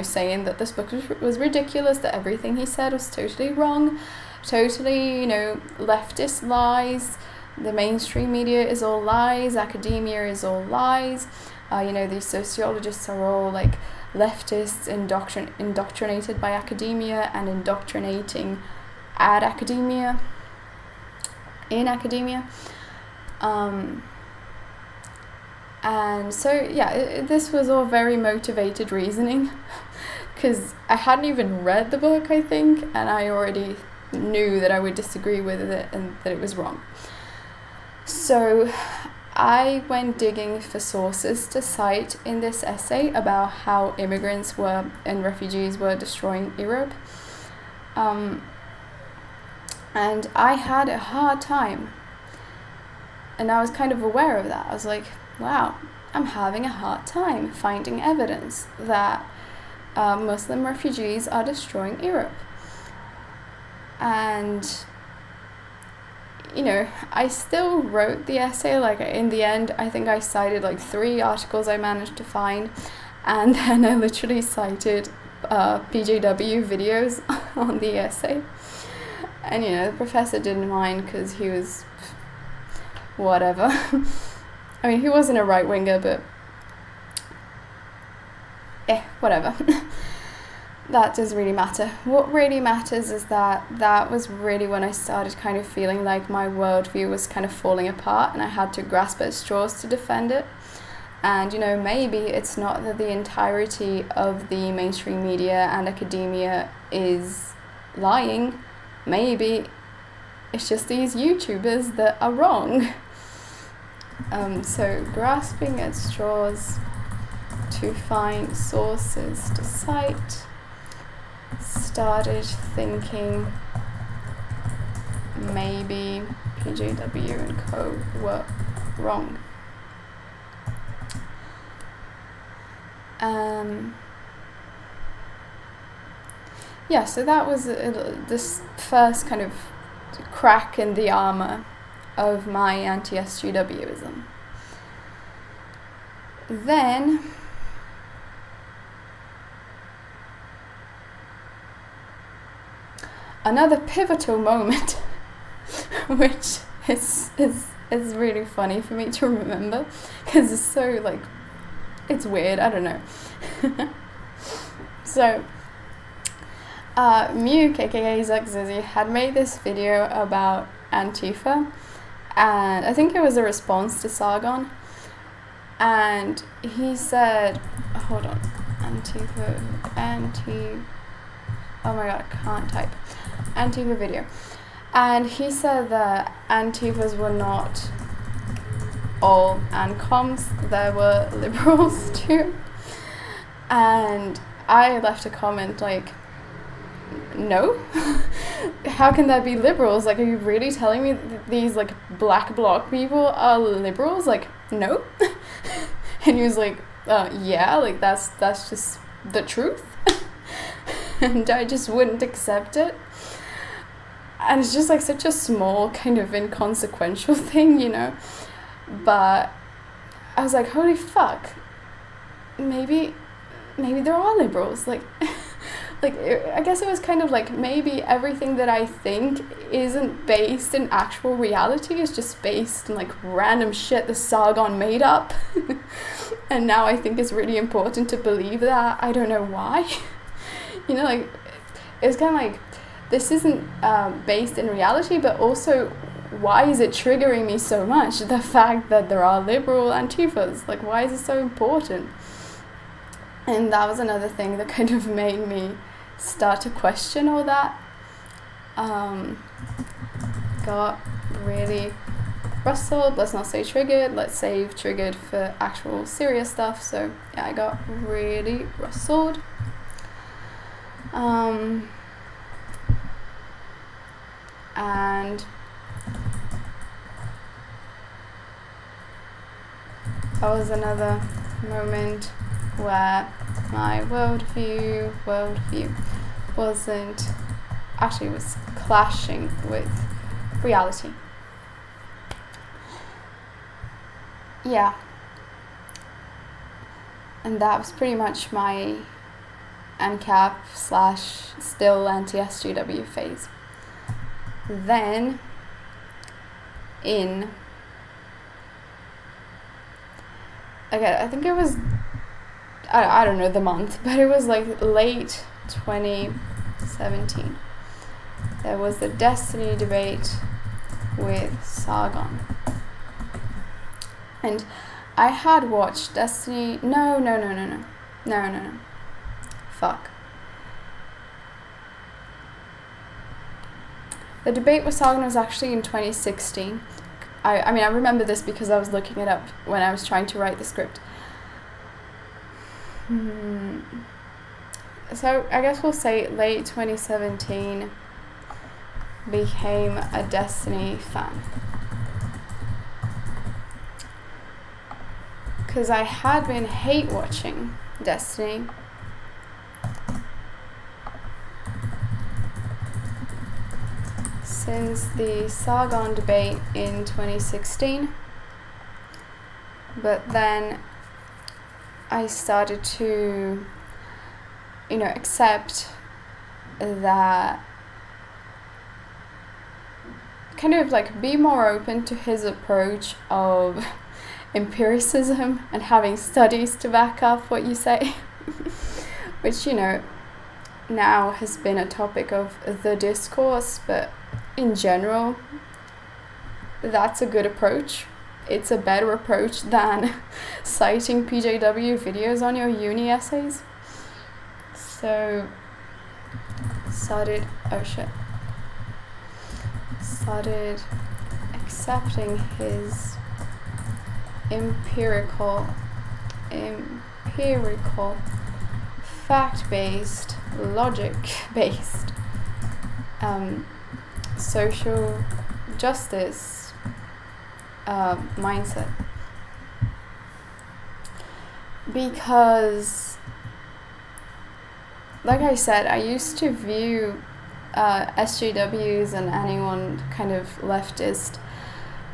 saying that this book was ridiculous, that everything he said was totally wrong, totally, leftist lies, the mainstream media is all lies, academia is all lies, these sociologists are all like leftists indoctrinated by academia and indoctrinating in academia. And so, this was all very motivated reasoning, because I hadn't even read the book, I think, and I already knew that I would disagree with it and that it was wrong. So I went digging for sources to cite in this essay about how immigrants and refugees were destroying Europe. And I had a hard time. And I was kind of aware of that. I was like, wow, I'm having a hard time finding evidence that Muslim refugees are destroying Europe. And, I still wrote the essay. Like, in the end, I think I cited like 3 articles I managed to find. And then I literally cited PJW videos on the essay. And, the professor didn't mind because he was whatever. I mean, he wasn't a right-winger, but whatever. That doesn't really matter. What really matters is that was really when I started kind of feeling like my worldview was kind of falling apart, and I had to grasp at straws to defend it. And, maybe it's not that the entirety of the mainstream media and academia is lying. maybe it's just these YouTubers that are wrong. So grasping at straws to find sources to cite, started thinking maybe PJW and co were wrong. Yeah, so that was this first kind of crack in the armor of my anti-SJWism. Then another pivotal moment, which is really funny for me to remember, because it's so, like, it's weird, I don't know. So, Mew, aka Zuckzizzy, had made this video about Antifa, and I think it was a response to Sargon, and he said, hold on, oh my god, I can't type, Antifa video, and he said that Antifas were not all ancoms, there were liberals too, and I left a comment like, no, how can there be liberals? Like, are you really telling me these like black bloc people are liberals? Like, no. And he was like, yeah, like that's just the truth. And I just wouldn't accept it. And it's just like such a small kind of inconsequential thing, you know. But I was like, holy fuck, maybe there are liberals, like. Like, I guess it was kind of like, maybe everything that I think isn't based in actual reality, is just based in like random shit the Sargon made up. And now I think it's really important to believe that. I don't know why. You know, like, it's kind of like, this isn't based in reality, but also, why is it triggering me so much? The fact that there are liberal Antifas, like, why is it so important? And that was another thing that kind of made me start to question all that. Got really rustled, let's not say triggered, let's save triggered for actual serious stuff. So yeah, I got really rustled. And that was another moment where my worldview was clashing with reality. Yeah. And that was pretty much my ANCAP / still anti-SJW phase. Then, I think it was, I don't know the month, but it was like late 2017. There was the Destiny debate with Sargon. And I had watched Destiny, no. Fuck. The debate with Sargon was actually in 2016. I mean, I remember this because I was looking it up when I was trying to write the script. So I guess we'll say late 2017 became a Destiny fan. Because I had been hate watching Destiny since the Sargon debate in 2016, but then I started to, accept that, kind of like be more open to his approach of empiricism and having studies to back up what you say, which, now has been a topic of the discourse, but in general, that's a good approach. It's a better approach than citing PJW videos on your uni essays. So, started accepting his empirical, fact-based, logic-based social justice mindset. Because, like I said, I used to view SJWs and anyone kind of leftist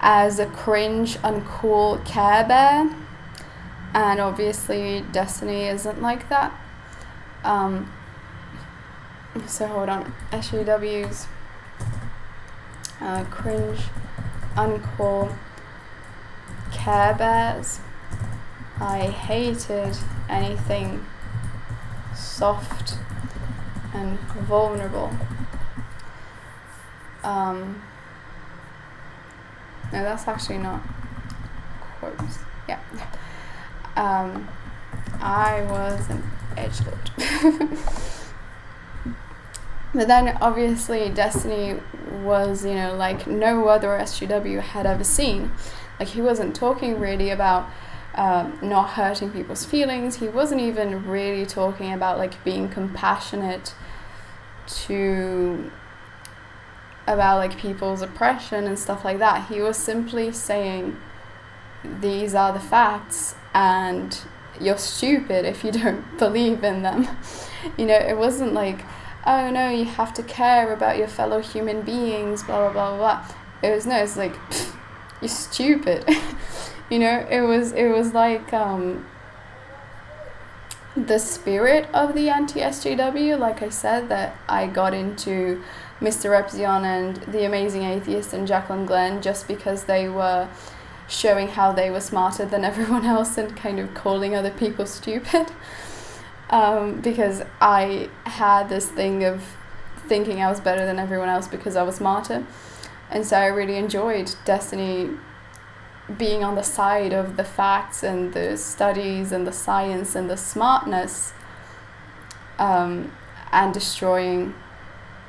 as a cringe, uncool Care Bear, and obviously Destiny isn't like that. So hold on, SJWs, cringe, uncool Care Bears. I hated anything soft and vulnerable. No, that's actually not quotes. Yeah. I was an edgelord. But then obviously Destiny was, like no other SJW had ever seen. Like, he wasn't talking really about not hurting people's feelings. He wasn't even really talking about like being compassionate about like people's oppression and stuff like that. He was simply saying, these are the facts and you're stupid if you don't believe in them. It wasn't like, oh no, you have to care about your fellow human beings, blah blah blah blah. It's like, you're stupid. It was like the spirit of the anti-SJW, like I said, that I got into Mr. Repzion and The Amazing Atheist and Jacqueline Glenn just because they were showing how they were smarter than everyone else and kind of calling other people stupid. Because I had this thing of thinking I was better than everyone else because I was smarter. And so I really enjoyed Destiny being on the side of the facts and the studies and the science and the smartness, and destroying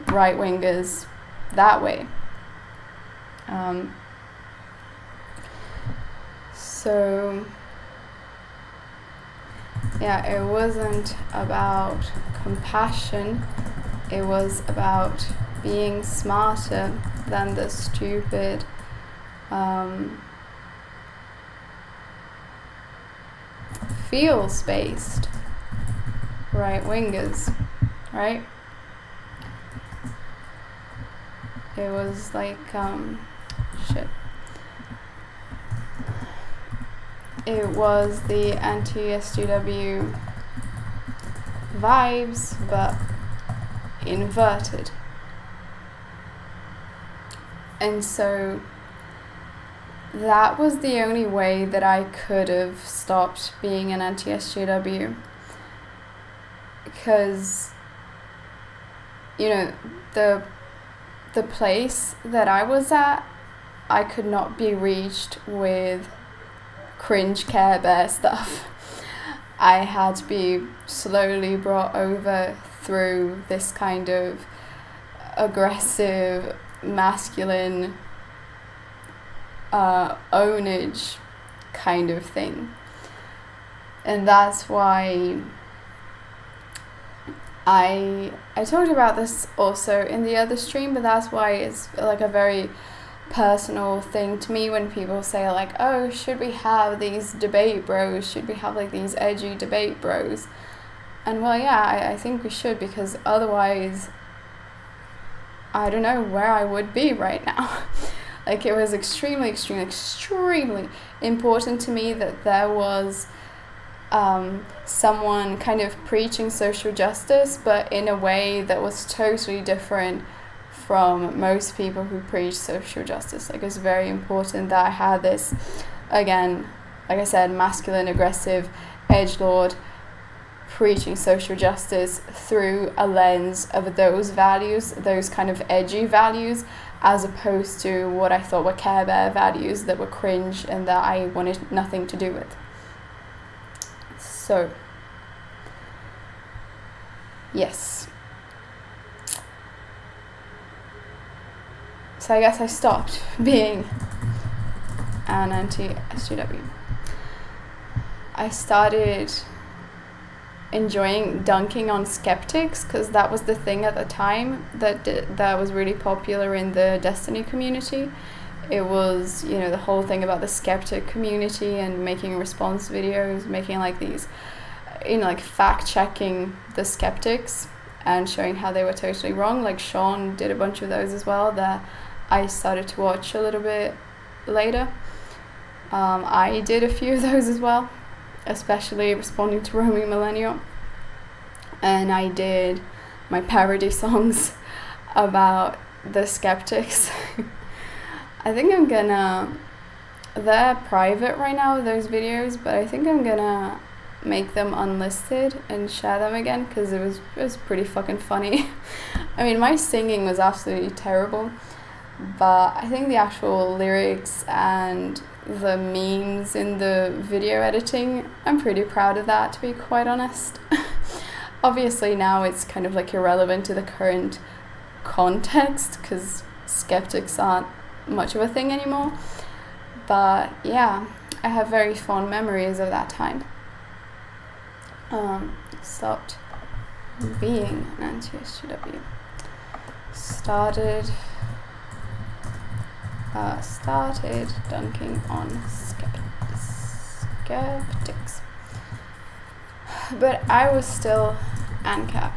right-wingers that way. So yeah, it wasn't about compassion, it was about being smarter than the stupid feels-based right-wingers, right? It was like, it was the anti-SJW vibes, but inverted. And so that was the only way that I could have stopped being an anti-SJW, because the place that I was at, I could not be reached with cringe Care Bear stuff. I had to be slowly brought over through this kind of aggressive, masculine ownage kind of thing. And that's why I talked about this also in the other stream, but that's why it's like a very personal thing to me when people say like, oh, should we have these debate bros? Should we have like these edgy debate bros? And well, yeah, I think we should, because otherwise I don't know where I would be right now. Like, it was extremely, extremely, extremely important to me that there was someone kind of preaching social justice, but in a way that was totally different from most people who preach social justice. Like, it's very important that I had this, again, like I said, masculine, aggressive, edgelord preaching social justice through a lens of those values, those kind of edgy values, as opposed to what I thought were Care Bear values that were cringe and that I wanted nothing to do with. So, yes. So I guess I stopped being an anti-SJW. I started enjoying dunking on skeptics because that was the thing at the time that was really popular in the Destiny community. It was, you know, the whole thing about the skeptic community and making response videos, making like these, you know, like fact checking the skeptics and showing how they were totally wrong. Like Sean did a bunch of those as well that I started to watch a little bit later. I did a few of those as well, especially responding to Roaming Millennial. And I did my parody songs about the skeptics. I think I'm gonna, they're private right now, those videos, but I think I'm gonna make them unlisted and share them again because it was pretty fucking funny. I mean, my singing was absolutely terrible, but I think the actual lyrics and the memes in the video editing, I'm pretty proud of that, to be quite honest. Obviously now it's kind of like irrelevant to the current context because skeptics aren't much of a thing anymore, but yeah, I have very fond memories of that time. Stopped being an anti-SJW. Started dunking on skeptics. But I was still ANCAP.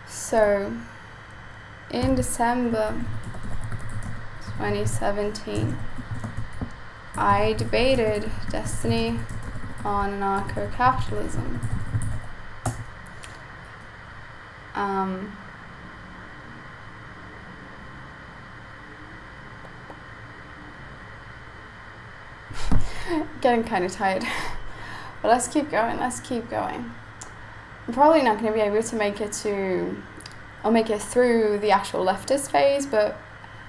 So, in December 2017, I debated Destiny on anarcho-capitalism. Getting kind of tired, but let's keep going. I'm probably not going to be able to make it through the actual leftist phase, but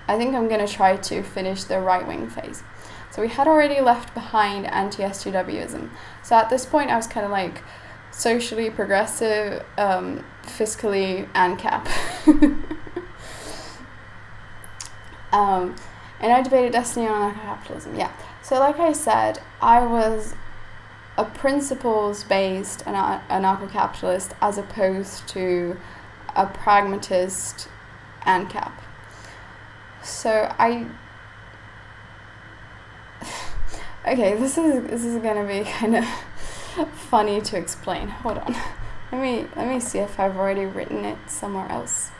I think I'm going to try to finish the right-wing phase. So we had already left behind anti-SJWism. So at this point I was kind of like socially progressive, fiscally ANCAP. And I debated Destiny on anarcho-capitalism, yeah. So like I said, I was a principles-based anarcho-capitalist as opposed to a pragmatist ANCAP. So okay, this is gonna be kind of funny to explain. Hold on, let me see if I've already written it somewhere else.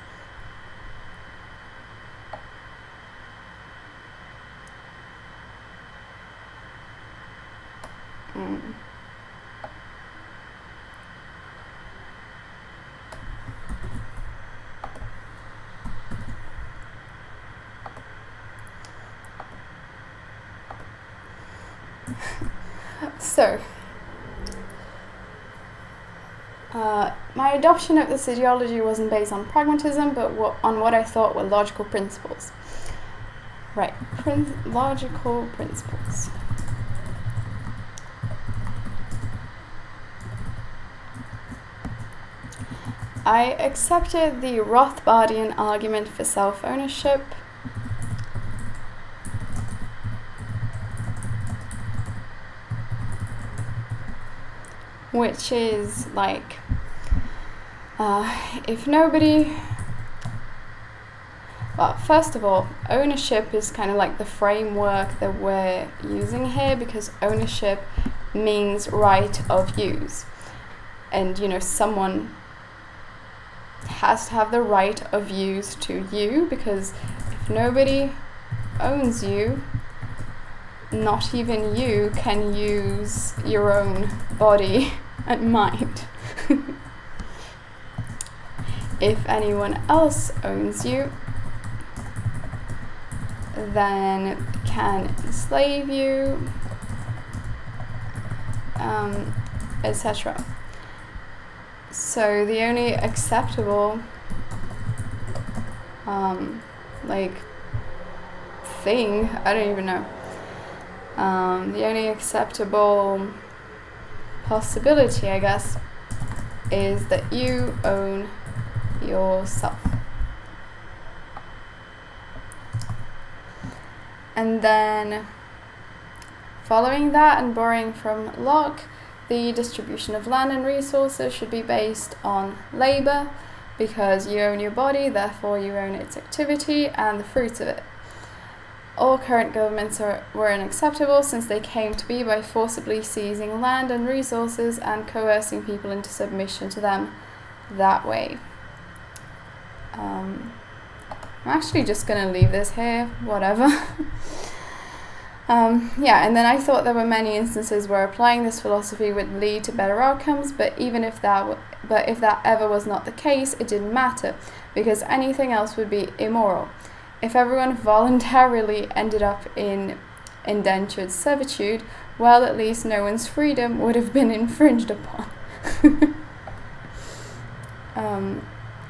So, my adoption of this ideology wasn't based on pragmatism, but on what I thought were logical principles. Right, logical principles. I accepted the Rothbardian argument for self-ownership, which is like, if nobody, well, first of all, ownership is kind of like the framework that we're using here, because ownership means right of use. And, you know, someone has to have the right of use to you, because if nobody owns you, not even you can use your own body and mind. If anyone else owns you, then can enslave you, etc. So the only acceptable thing, I don't even know, the only acceptable possibility, I guess, is that you own yourself. And then following that and borrowing from Locke, the distribution of land and resources should be based on labour, because you own your body, therefore you own its activity and the fruits of it. All current governments were unacceptable, since they came to be by forcibly seizing land and resources and coercing people into submission to them that way. I'm actually just going to leave this here, whatever. And then I thought there were many instances where applying this philosophy would lead to better outcomes, but if that ever was not the case, it didn't matter, because anything else would be immoral. If everyone voluntarily ended up in indentured servitude, well, at least no one's freedom would have been infringed upon.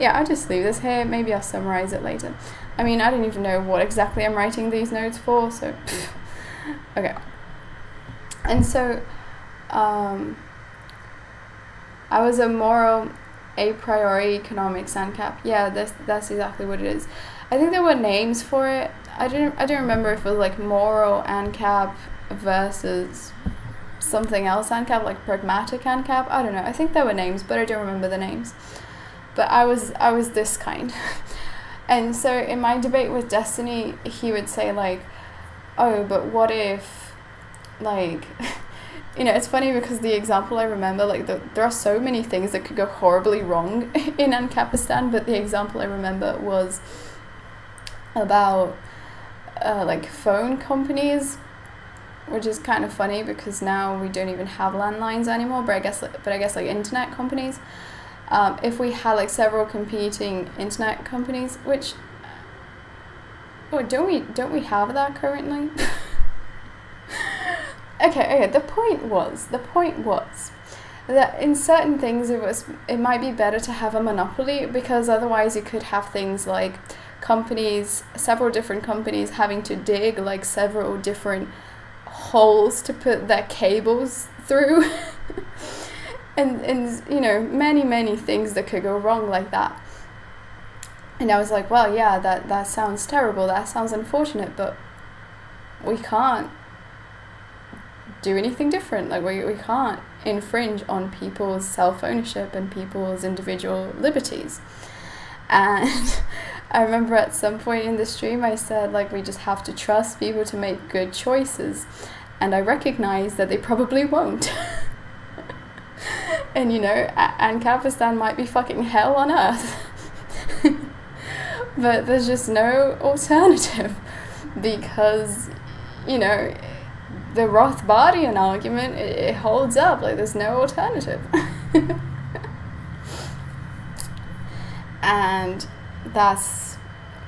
I'll just leave this here. Maybe I'll summarize it later. I mean, I don't even know what exactly I'm writing these notes for, so okay. And so I was a moral a priori economics ANCAP. Yeah, that's exactly what it is. I think there were names for it. I don't remember if it was like moral ANCAP versus something else ANCAP, like pragmatic ANCAP. I don't know. I think there were names, but I don't remember the names. But I was this kind. And so in my debate with Destiny, he would say like, oh, but what if, like, it's funny because the example I remember, like, there are so many things that could go horribly wrong in ANCAPistan, but the example I remember was about, like, phone companies, which is kind of funny because now we don't even have landlines anymore, but I guess like internet companies. If we had like several competing internet companies, which don't we have that currently? Okay. The point was that in certain things it might be better to have a monopoly, because otherwise you could have things like several different companies having to dig like several different holes to put their cables through. and many things that could go wrong like that. And I was like, well, yeah, that sounds terrible, that sounds unfortunate, but we can't do anything different. Like we can't infringe on people's self-ownership and people's individual liberties. And I remember at some point in the stream I said, like, we just have to trust people to make good choices, and I recognize that they probably won't. And ANCAPistan might be fucking hell on earth. But there's just no alternative, because the Rothbardian argument, it holds up. Like, there's no alternative. And that's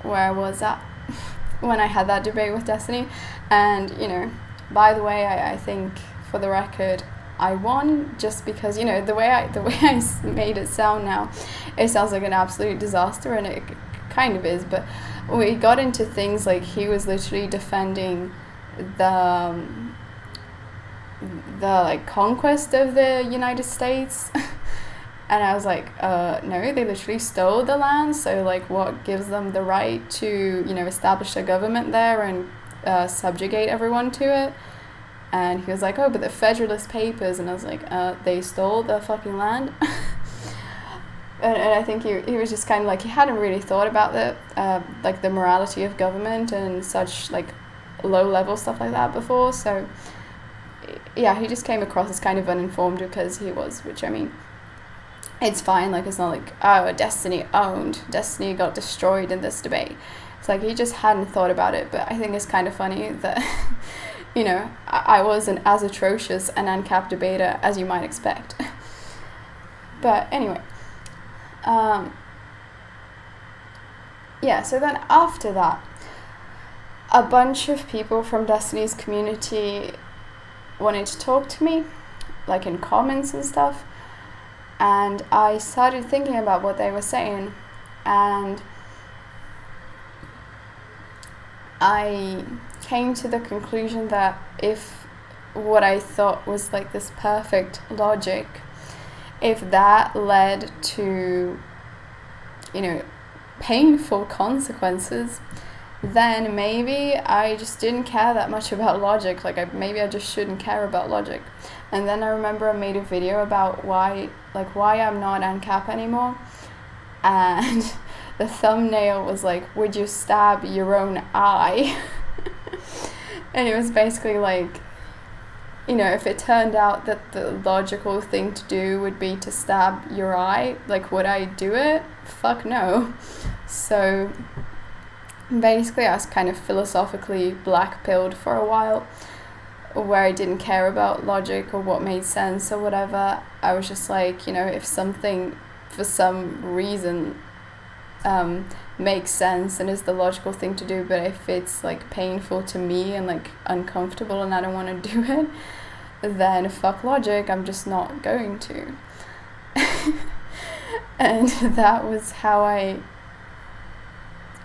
where I was at when I had that debate with Destiny. And by the way, I think, for the record, I won, just because the way I made it sound now, it sounds like an absolute disaster, and it kind of is. But we got into things like he was literally defending the like conquest of the United States. And I was like, no, they literally stole the land, so like what gives them the right to establish a government there and subjugate everyone to it? And he was like, oh, but the Federalist Papers. And I was like, they stole the fucking land. and I think he was just kind of like, he hadn't really thought about like the morality of government and such like low level stuff like that before. So yeah, he just came across as kind of uninformed, because he was, which I mean, it's fine. Like, it's not like, oh, Destiny got destroyed in this debate. It's like he just hadn't thought about it. But I think it's kind of funny that I wasn't as atrocious an ANCAP debater as you might expect. But anyway, so then after that, a bunch of people from Destiny's community wanted to talk to me, like in comments and stuff, and I started thinking about what they were saying, and I came to the conclusion that if what I thought was like this perfect logic if that led to, you know, painful consequences, then maybe I just didn't care that much about logic. Like, maybe I just shouldn't care about logic. And then I remember I made a video about why I'm not ANCAP anymore, and the thumbnail was like, would you stab your own eye? And it was basically like, you know, if it turned out that the logical thing to do would be to stab your eye, like, would I do it? Fuck no. So basically I was kind of philosophically black-pilled for a while, where I didn't care about logic or what made sense or whatever. I was just like, you know, if something for some reason makes sense and is the logical thing to do, but if it's like painful to me and like uncomfortable and I don't want to do it, then fuck logic, I'm just not going to. And that was how I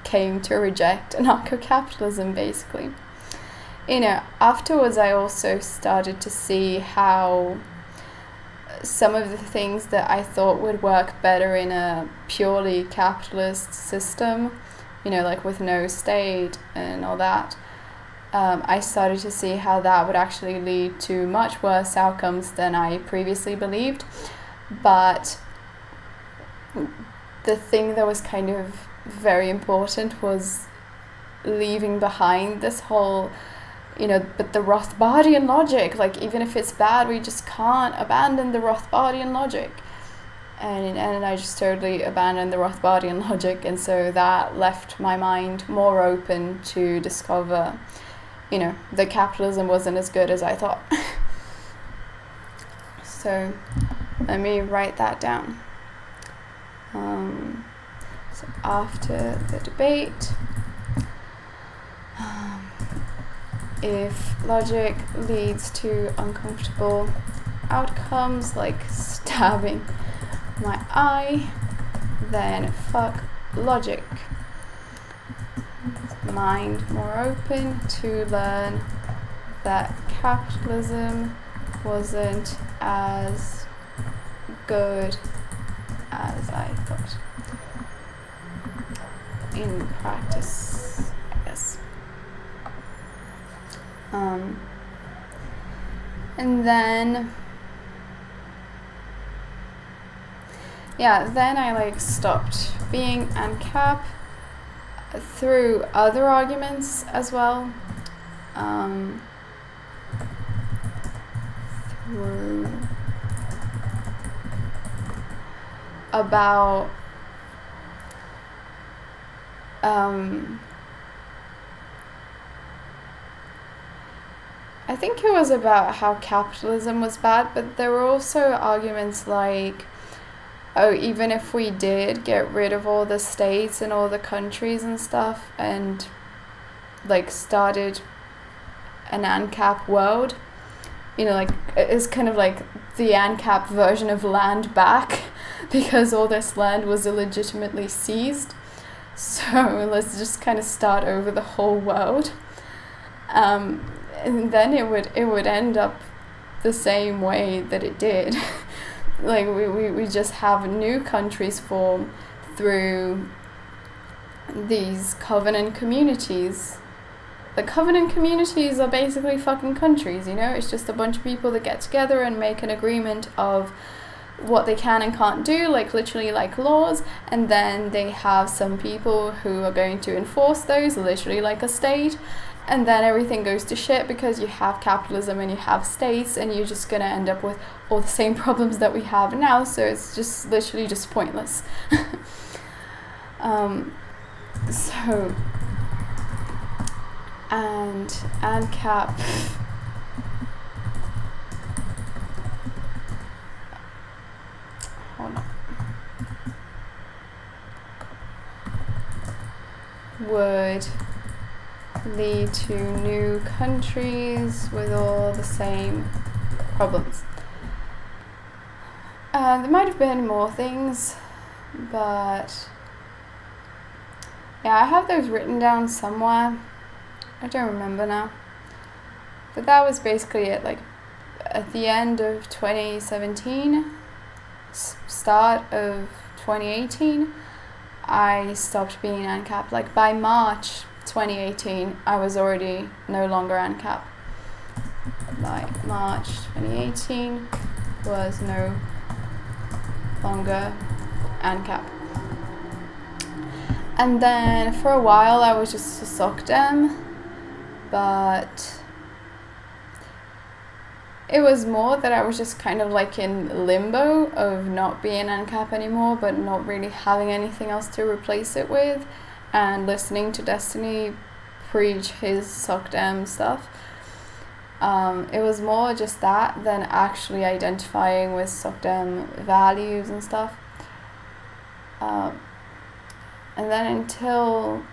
came to reject anarcho-capitalism, basically. You know, afterwards I also started to see how some of the things that I thought would work better in a purely capitalist system, you know, like with no state and all that, I started to see how that would actually lead to much worse outcomes than I previously believed. But the thing that was kind of very important was leaving behind this whole, you know, but the Rothbardian logic, like, even if it's bad, we just can't abandon the Rothbardian logic. And I just totally abandoned the Rothbardian logic, and so that left my mind more open to discover, you know, that capitalism wasn't as good as I thought. So let me write that down. So after the debate, if logic leads to uncomfortable outcomes like stabbing my eye, then fuck logic. Mind more open to learn that capitalism wasn't as good as I thought. In practice, I guess. And then, then I like stopped being ANCAP through other arguments as well. Through about I think it was about how capitalism was bad, but there were also arguments like, oh, even if we did get rid of all the states and all the countries and stuff and like started an ANCAP world, you know, like it's kind of like the ANCAP version of land back, because all this land was illegitimately seized. So let's just kind of start over the whole world. And then it would end up the same way that it did. Like we just have new countries form through these covenant communities. The covenant communities are basically fucking countries, you know? It's just a bunch of people that get together and make an agreement of what they can and can't do, like literally like laws, and then they have some people who are going to enforce those, literally like a state, and then everything goes to shit because you have capitalism and you have states, and you're just gonna end up with all the same problems that we have now, so it's just literally just pointless. So, and ANCAP, hold on, would lead to new countries with all the same problems. There might have been more things, but yeah, I have those written down somewhere. I don't remember now. But that was basically it, like at the end of 2017. start of 2018, I stopped being ANCAP. Like by March 2018, I was already no longer ANCAP. By March 2018, was no longer ANCAP. And then for a while I was just a SOCDEM, but it was more that I was just kind of like in limbo of not being ANCAP anymore, but not really having anything else to replace it with, and listening to Destiny preach his SOCDEM stuff. It was more just that than actually identifying with SOCDEM values and stuff. And then until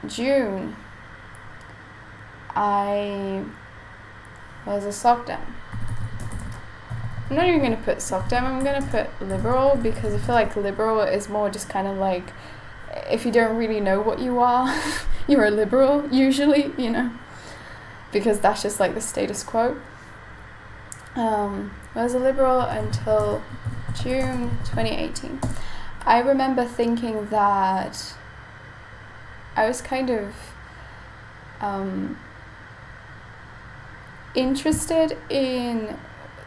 June, I was a SOCDEM. I'm not even going to put SOCDEM, I'm going to put liberal, because I feel like liberal is more just kind of like, if you don't really know what you are, you're a liberal, usually, you know, because that's just like the status quo. I was a liberal until June 2018. I remember thinking that I was kind of interested in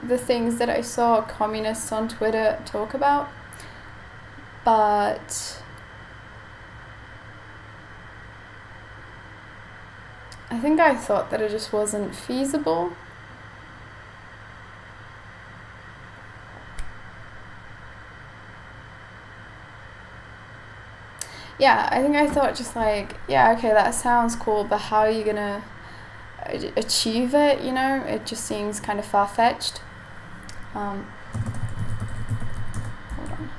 the things that I saw communists on Twitter talk about, but I think I thought that it just wasn't feasible. Yeah, I think I thought just like, yeah, okay, that sounds cool, but how are you gonna achieve it, you know? It just seems kind of far-fetched. Hold on.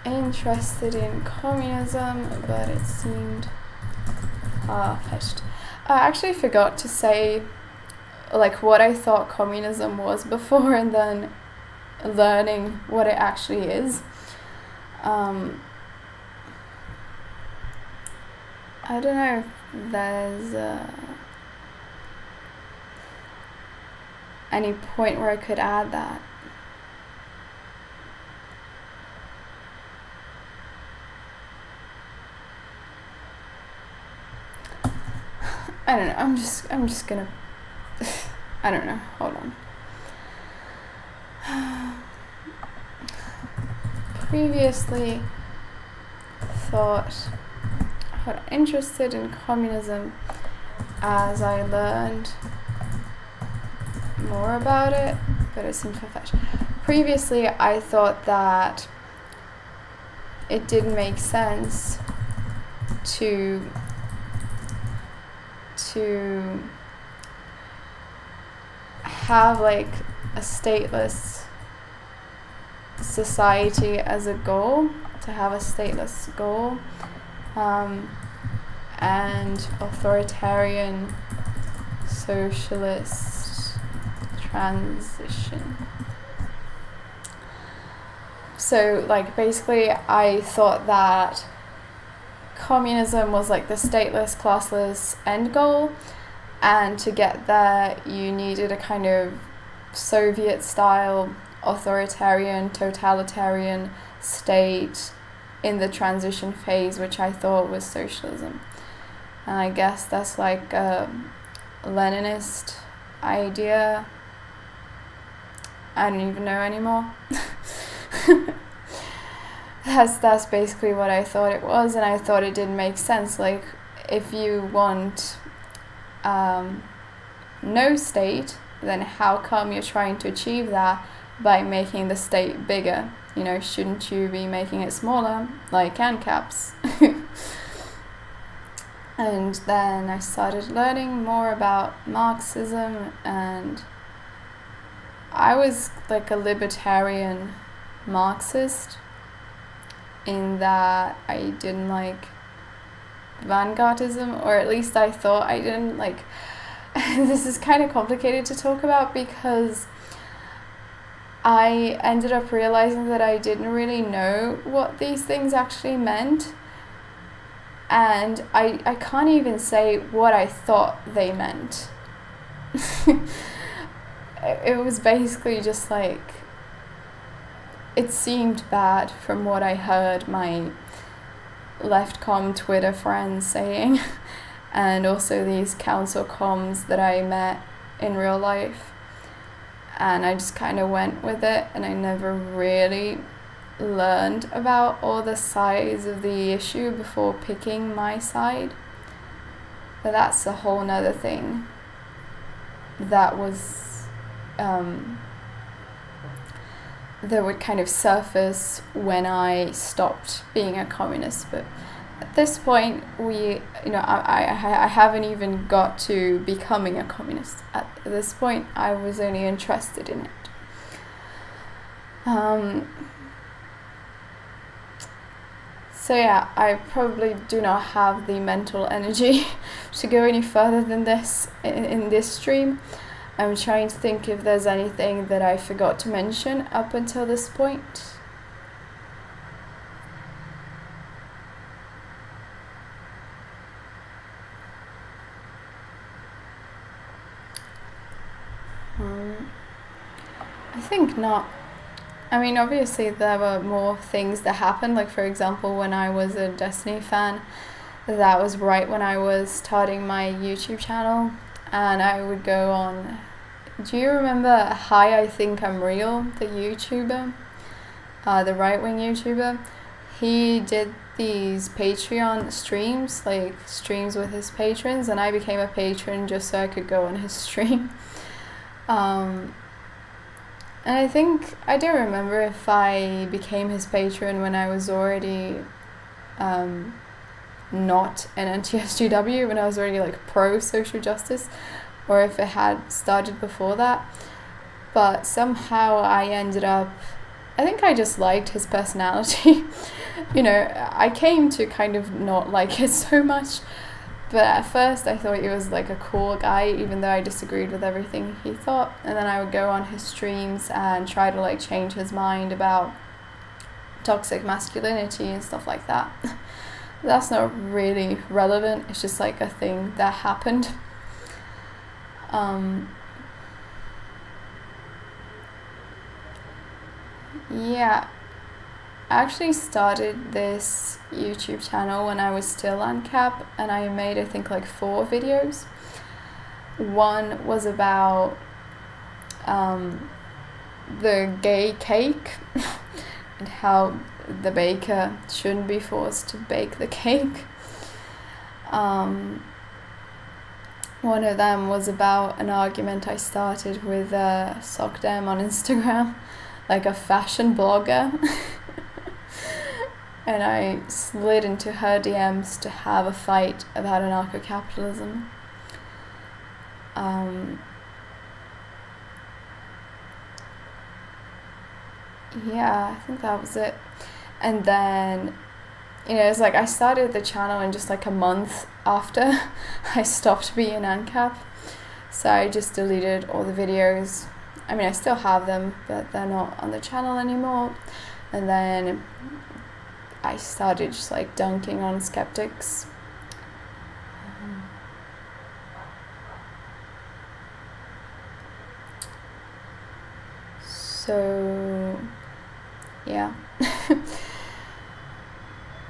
Interested in communism, but it seemed far-fetched. I actually forgot to say like what I thought communism was before, and then learning what it actually is. I don't know if there's any point where I could add that. I don't know. I'm just gonna. I don't know. Hold on. Previously thought. Interested in communism as I learned more about it, but it seemed far-fetched. Previously, I thought that it didn't make sense to have like a stateless society as a goal, to have a stateless goal. And authoritarian socialist transition. So like basically I thought that communism was like the stateless, classless end goal, and to get there you needed a kind of Soviet style authoritarian, totalitarian state in the transition phase, which I thought was socialism. And I guess that's like a Leninist idea. I don't even know anymore. That's basically what I thought it was, and I thought it didn't make sense. Like, if you want no state, then how come you're trying to achieve that by making the state bigger? You know, shouldn't you be making it smaller, like ANCAPs? And then I started learning more about Marxism, and I was like a libertarian Marxist in that I didn't like vanguardism, or at least I thought I didn't like. This is kind of complicated to talk about because I ended up realizing that I didn't really know what these things actually meant, and I can't even say what I thought they meant. it was basically just like, it seemed bad from what I heard my leftcom Twitter friends saying, and also these council comms that I met in real life. And I just kind of went with it, and I never really learned about all the sides of the issue before picking my side. But that's a whole nother thing that was that would kind of surface when I stopped being a communist. But at this point, I haven't even got to becoming a communist. At this point, I was only interested in it. So yeah, I probably do not have the mental energy to go any further than this in this stream. I'm trying to think if there's anything that I forgot to mention up until this point. I think not. I mean, obviously there were more things that happened, like for example when I was a Destiny fan, that was right when I was starting my YouTube channel, and I would go on, do you remember Hi I Think I'm Real, the YouTuber, the right-wing YouTuber? He did these Patreon streams, like streams with his patrons, and I became a patron just so I could go on his stream. And I think, I don't remember if I became his patron when I was already not an anti-SJW, when I was already like pro-social justice, or if it had started before that. But somehow I ended up, I think I just liked his personality. You know, I came to kind of not like it so much, but at first I thought he was like a cool guy, even though I disagreed with everything he thought. And then I would go on his streams and try to like change his mind about toxic masculinity and stuff like that. That's not really relevant, it's just like a thing that happened. Yeah, I actually started this YouTube channel when I was still ANCAP, and I made, I think, like 4 videos. One was about the gay cake and how the baker shouldn't be forced to bake the cake. One of them was about an argument I started with Sokdem on Instagram, like a fashion blogger. And I slid into her DMs to have a fight about anarcho-capitalism. Yeah, I think that was it. And then, you know, it's like I started the channel in just like a month after I stopped being ANCAP. So I just deleted all the videos. I mean, I still have them, but they're not on the channel anymore. And then I started just like dunking on skeptics. So yeah.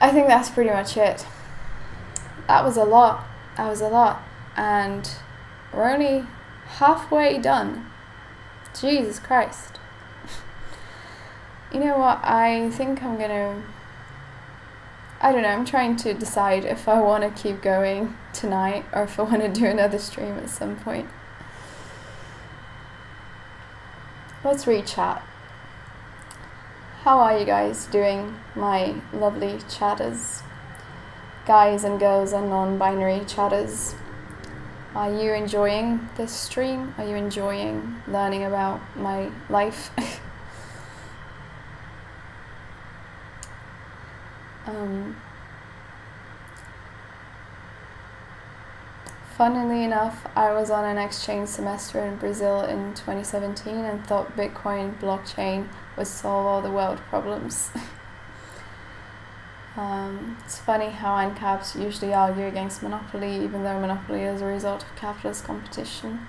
I think that's pretty much it. That was a lot. And we're only halfway done. Jesus Christ. You know what, I think I'm gonna, I don't know, I'm trying to decide if I want to keep going tonight or if I want to do another stream at some point. Let's re-chat. How are you guys doing, my lovely chatters? Guys and girls and non-binary chatters. Are you enjoying this stream? Are you enjoying learning about my life? Funnily enough, I was on an exchange semester in Brazil in 2017 and thought Bitcoin blockchain would solve all the world problems. It's funny how ANCAPs usually argue against monopoly, even though monopoly is a result of capitalist competition.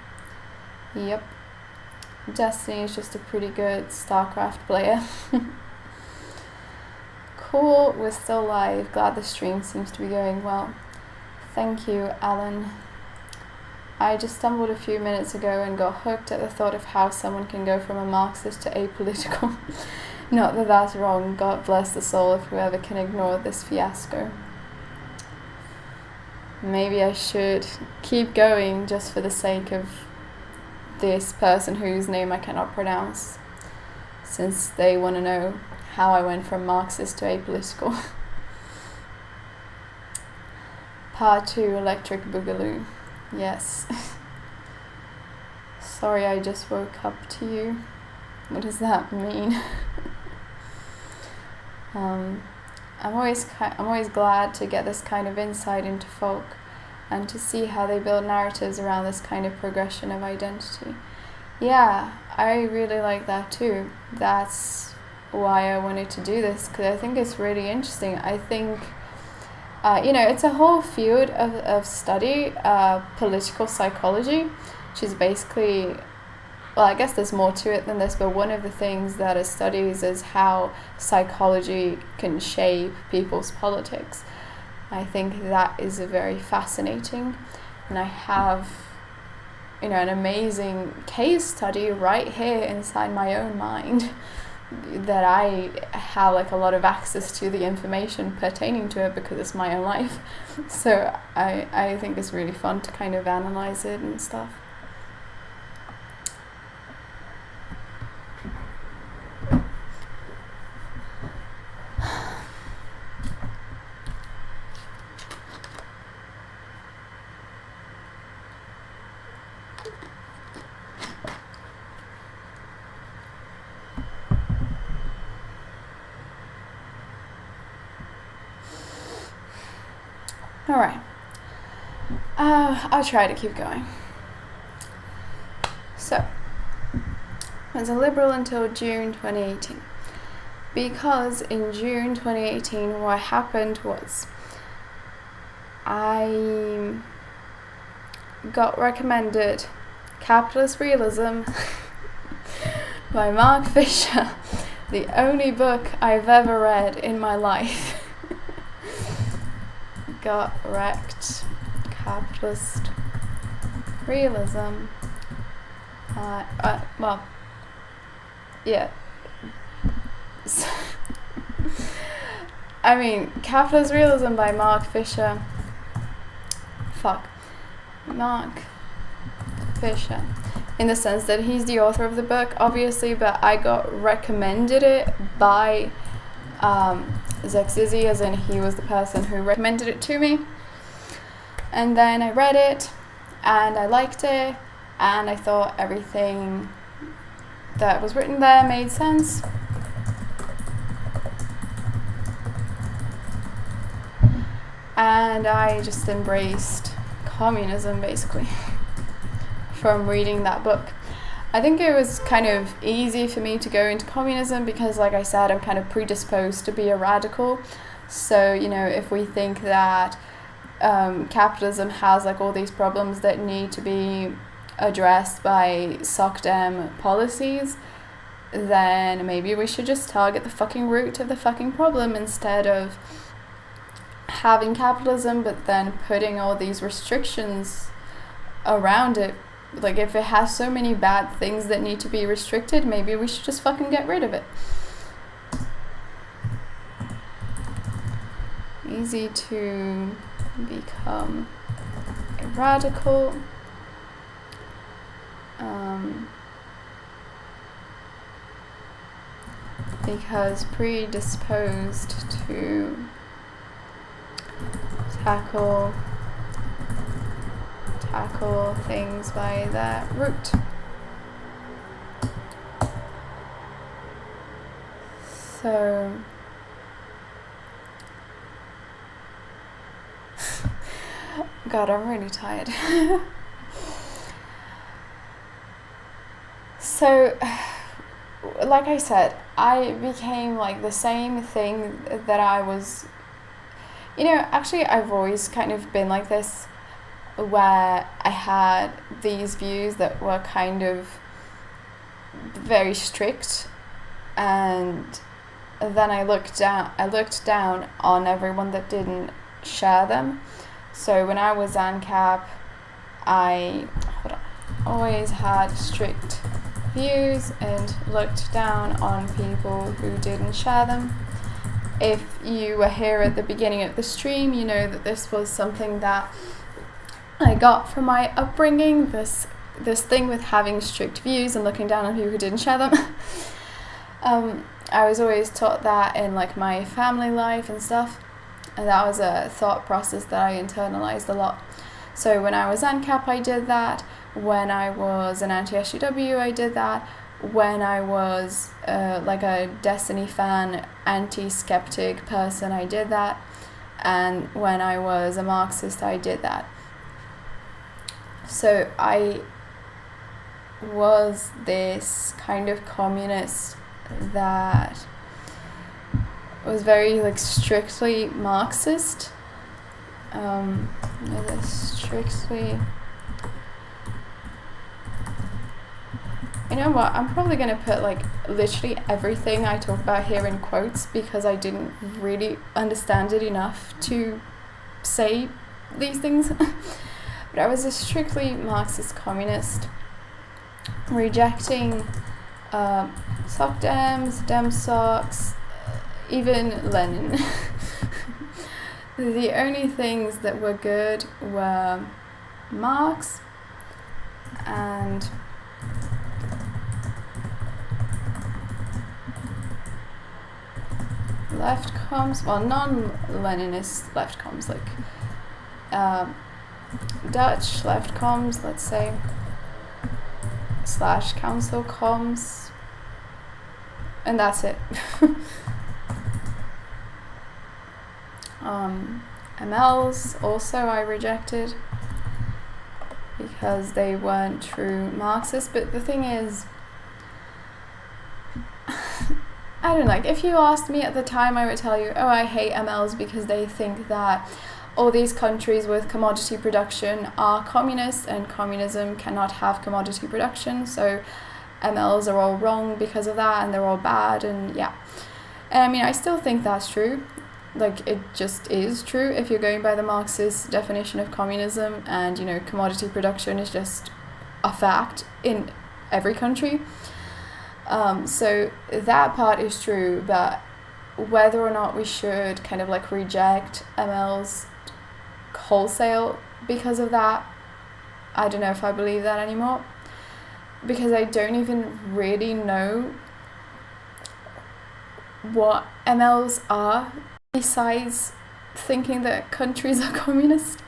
Yep. Destiny is just a pretty good StarCraft player. Cool, we're still live. Glad the stream seems to be going well. Thank you, Alan. I just stumbled a few minutes ago and got hooked at the thought of how someone can go from a Marxist to apolitical. Not that that's wrong. God bless the soul of whoever can ignore this fiasco. Maybe I should keep going just for the sake of this person whose name I cannot pronounce, since they want to know how I went from Marxist to apolitical. Part 2, Electric Boogaloo. Yes. Sorry, I just woke up to you. What does that mean? I'm always glad to get this kind of insight into folk and to see how they build narratives around this kind of progression of identity. Yeah, I really like that too. That's why I wanted to do this, because I think it's really interesting. I think it's a whole field of study, political psychology, which is basically, well, I guess there's more to it than this, but one of the things that it studies is how psychology can shape people's politics. I think that is a very fascinating, and I have, an amazing case study right here inside my own mind that I have a lot of access to the information pertaining to it because it's my own life. So I think it's really fun to kind of analyze it and stuff. Alright, I'll try to keep going. So, I was a Liberal until June 2018, because in June 2018 what happened was I got recommended Capitalist Realism by Mark Fisher, the only book I've ever read in my life. Got wrecked. Capitalist Realism. Yeah. Capitalist Realism by Mark Fisher. Mark Fisher. In the sense that he's the author of the book, obviously, but I got recommended it by Zach Zizzy, as in he was the person who recommended it to me. And then I read it, and I liked it, and I thought everything that was written there made sense. And I just embraced communism, basically, from reading that book. I think it was kind of easy for me to go into communism because, like I said, I'm kind of predisposed to be a radical. So, if we think that capitalism has all these problems that need to be addressed by SocDem policies, then maybe we should just target the fucking root of the fucking problem instead of having capitalism but then putting all these restrictions around it. If it has so many bad things that need to be restricted, maybe we should just fucking get rid of it. Easy to become a radical. Because predisposed to tackle things by that route. So God, I'm really tired. So, like I said, I became the same thing that I was, actually I've always kind of been like this, where I had these views that were kind of very strict, and then I looked down on everyone that didn't share them. So when I was ANCAP, I always had strict views and looked down on people who didn't share them. If you were here at the beginning of the stream, you know that this was something that I got from my upbringing, this thing with having strict views and looking down on people who didn't share them. I was always taught that in like my family life and stuff, and that was a thought process that I internalized a lot. So when I was ANCAP, I did that. When I was an anti-SJW, I did that. When I was like a Destiny fan, anti-skeptic person, I did that. And when I was a Marxist, I did that. So I was this kind of communist that was very like strictly Marxist. Strictly. You know what? I'm probably going to put like literally everything I talk about here in quotes because I didn't really understand it enough to say these things. But I was a strictly Marxist communist, rejecting Soc Dems, Dem Socs, even Lenin. The only things that were good were Marx and left comms, well, non-Leninist left comms, like Dutch left comms, let's say, / council comms, and that's it. MLs also I rejected because they weren't true Marxists, but the thing is, I don't know, like if you asked me at the time, I would tell you, oh, I hate MLs because they think that all these countries with commodity production are communist and communism cannot have commodity production, so MLs are all wrong because of that and they're all bad, and yeah. And I mean, I still think that's true. Like, it just is true if you're going by the Marxist definition of communism, and, you know, commodity production is just a fact in every country. So that part is true, but whether or not we should kind of like reject MLs wholesale because of that, I don't know if I believe that anymore, because I don't even really know what MLs are besides thinking that countries are communist.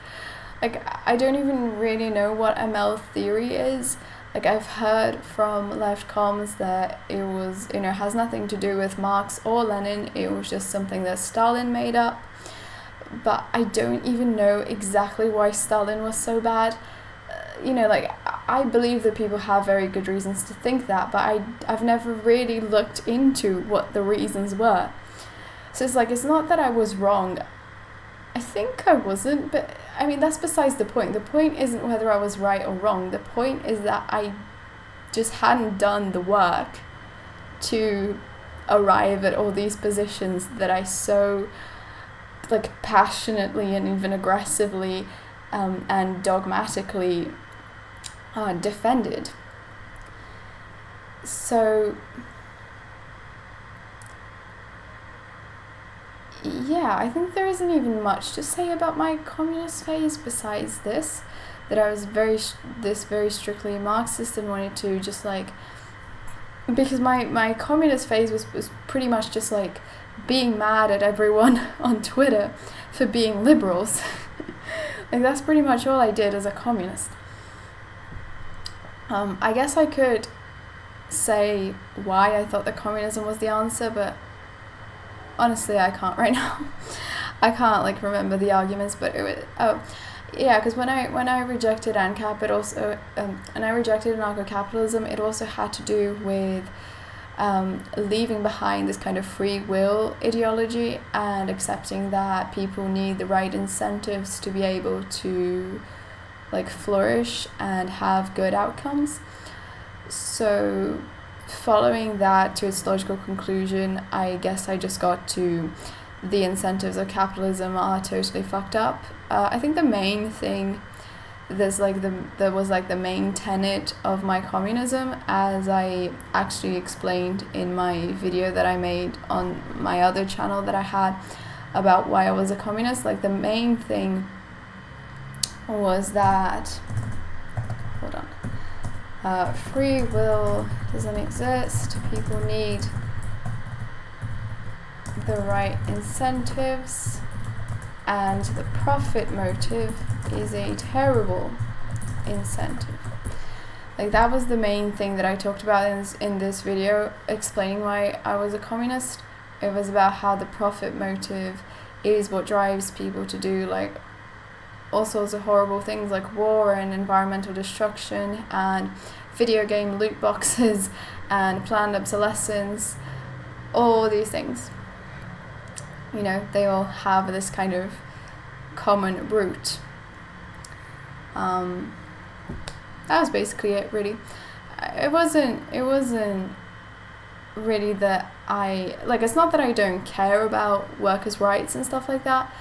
Like, I don't even really know what ML theory is. Like, I've heard from left comms that it was, you know, has nothing to do with Marx or Lenin, it was just something that Stalin made up. But I don't even know exactly why Stalin was so bad. You know, like, I believe that people have very good reasons to think that, but I've never really looked into what the reasons were. So it's like, it's not that I was wrong. I think I wasn't, but I mean, that's besides the point. The point isn't whether I was right or wrong. The point is that I just hadn't done the work to arrive at all these positions that I so like passionately and even aggressively and dogmatically defended. So yeah, I think there isn't even much to say about my communist phase besides this, that I was very strictly Marxist and wanted to just like, because my communist phase was pretty much just like being mad at everyone on Twitter for being liberals. Like, that's pretty much all I did as a communist. I guess I could say why I thought that communism was the answer, but honestly, I can't right now. I can't like remember the arguments, but it was because when I rejected ANCAP, it also and I rejected anarcho-capitalism, it also had to do with leaving behind this kind of free will ideology and accepting that people need the right incentives to be able to like flourish and have good outcomes. So following that to its logical conclusion, I guess I just got to the incentives of capitalism are totally fucked up. I think the main thing there was the main tenet of my communism, as I actually explained in my video that I made on my other channel that I had about why I was a communist. Like, the main thing was that, hold on, free will doesn't exist. People need the right incentives, and the profit motive is a terrible incentive. Like, that was the main thing that I talked about in this video, explaining why I was a communist. It was about how the profit motive is what drives people to do like all sorts of horrible things, like war and environmental destruction and video game loot boxes and planned obsolescence. All these things, you know, they all have this kind of common root. That was basically it, really. It wasn't really that it's not that I don't care about workers' rights and stuff like that,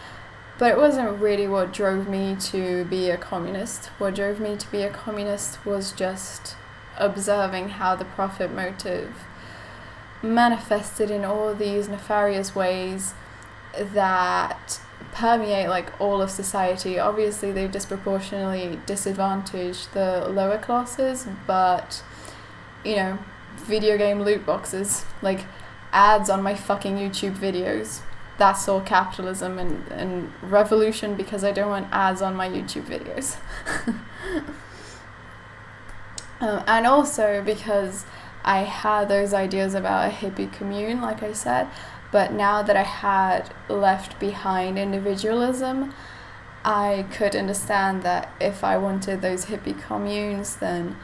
but it wasn't really what drove me to be a communist. What drove me to be a communist was just observing how the profit motive manifested in all these nefarious ways that permeate all of society. Obviously they disproportionately disadvantage the lower classes, but you know, video game loot boxes, ads on my fucking YouTube videos, that's all capitalism and revolution, because I don't want ads on my YouTube videos. And also because I had those ideas about a hippie commune, like I said, but now that I had left behind individualism, I could understand that if I wanted those hippie communes, then,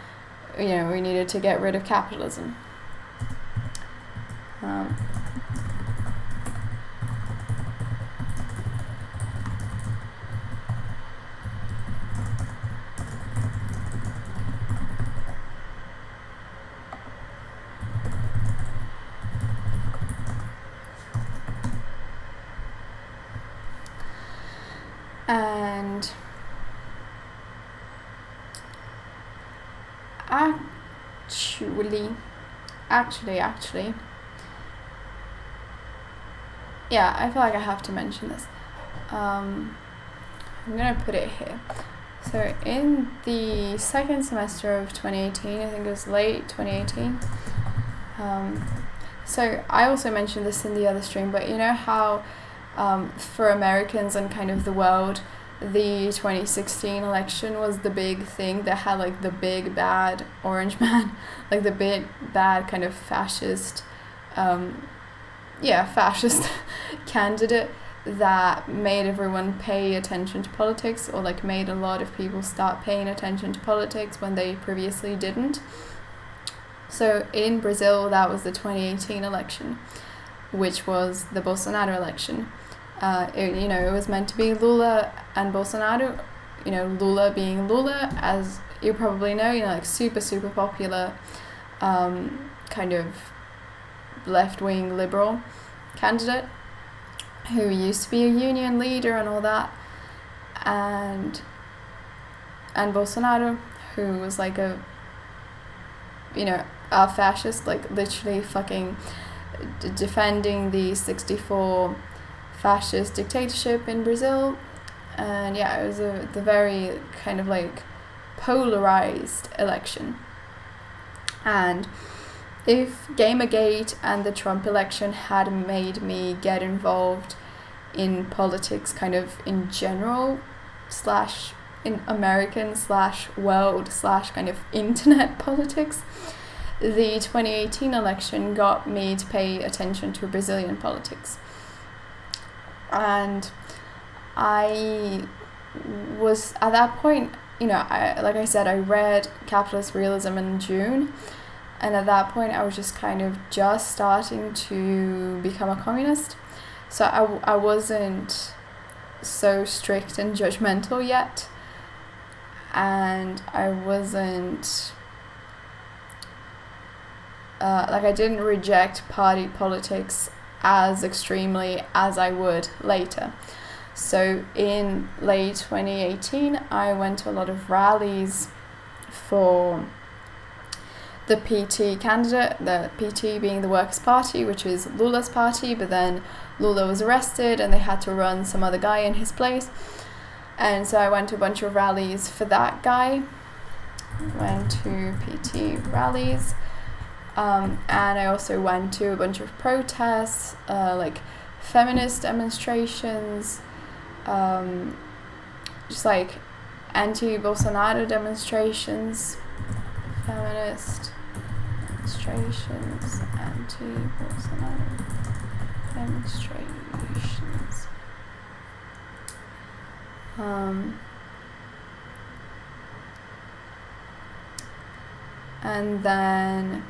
you know, we needed to get rid of capitalism. And actually, yeah, I feel like I have to mention this. I'm gonna put it here. So in the second semester of 2018, I think it was late 2018, so I also mentioned this in the other stream, but you know how for Americans and kind of the world, the 2016 election was the big thing that had the big bad orange man, the big bad kind of fascist fascist candidate that made everyone pay attention to politics, or made a lot of people start paying attention to politics when they previously didn't. So in Brazil, that was the 2018 election, which was the Bolsonaro election. It was meant to be Lula and Bolsonaro, you know, Lula being Lula, as you probably know, super, super popular, kind of left-wing liberal candidate who used to be a union leader and all that, and Bolsonaro, who was a fascist, literally fucking defending the 64 fascist dictatorship in Brazil. And yeah, it was the very kind of polarized election. And if Gamergate and the Trump election had made me get involved in politics kind of in general, / in American / world / kind of internet politics, the 2018 election got me to pay attention to Brazilian politics. And I was, at that point, like I said, I read Capitalist Realism in June, and at that point I was just kind of just starting to become a communist. So I wasn't so strict and judgmental yet, and I wasn't like I didn't reject party politics as extremely as I would later. So in late 2018, I went to a lot of rallies for the PT candidate, the PT being the Workers' Party, which is Lula's party, but then Lula was arrested and they had to run some other guy in his place. And so I went to a bunch of rallies for that guy, went to PT rallies, and I also went to a bunch of protests, like feminist demonstrations, just like anti-Bolsonaro demonstrations, feminist demonstrations, anti-Bolsonaro demonstrations. And then,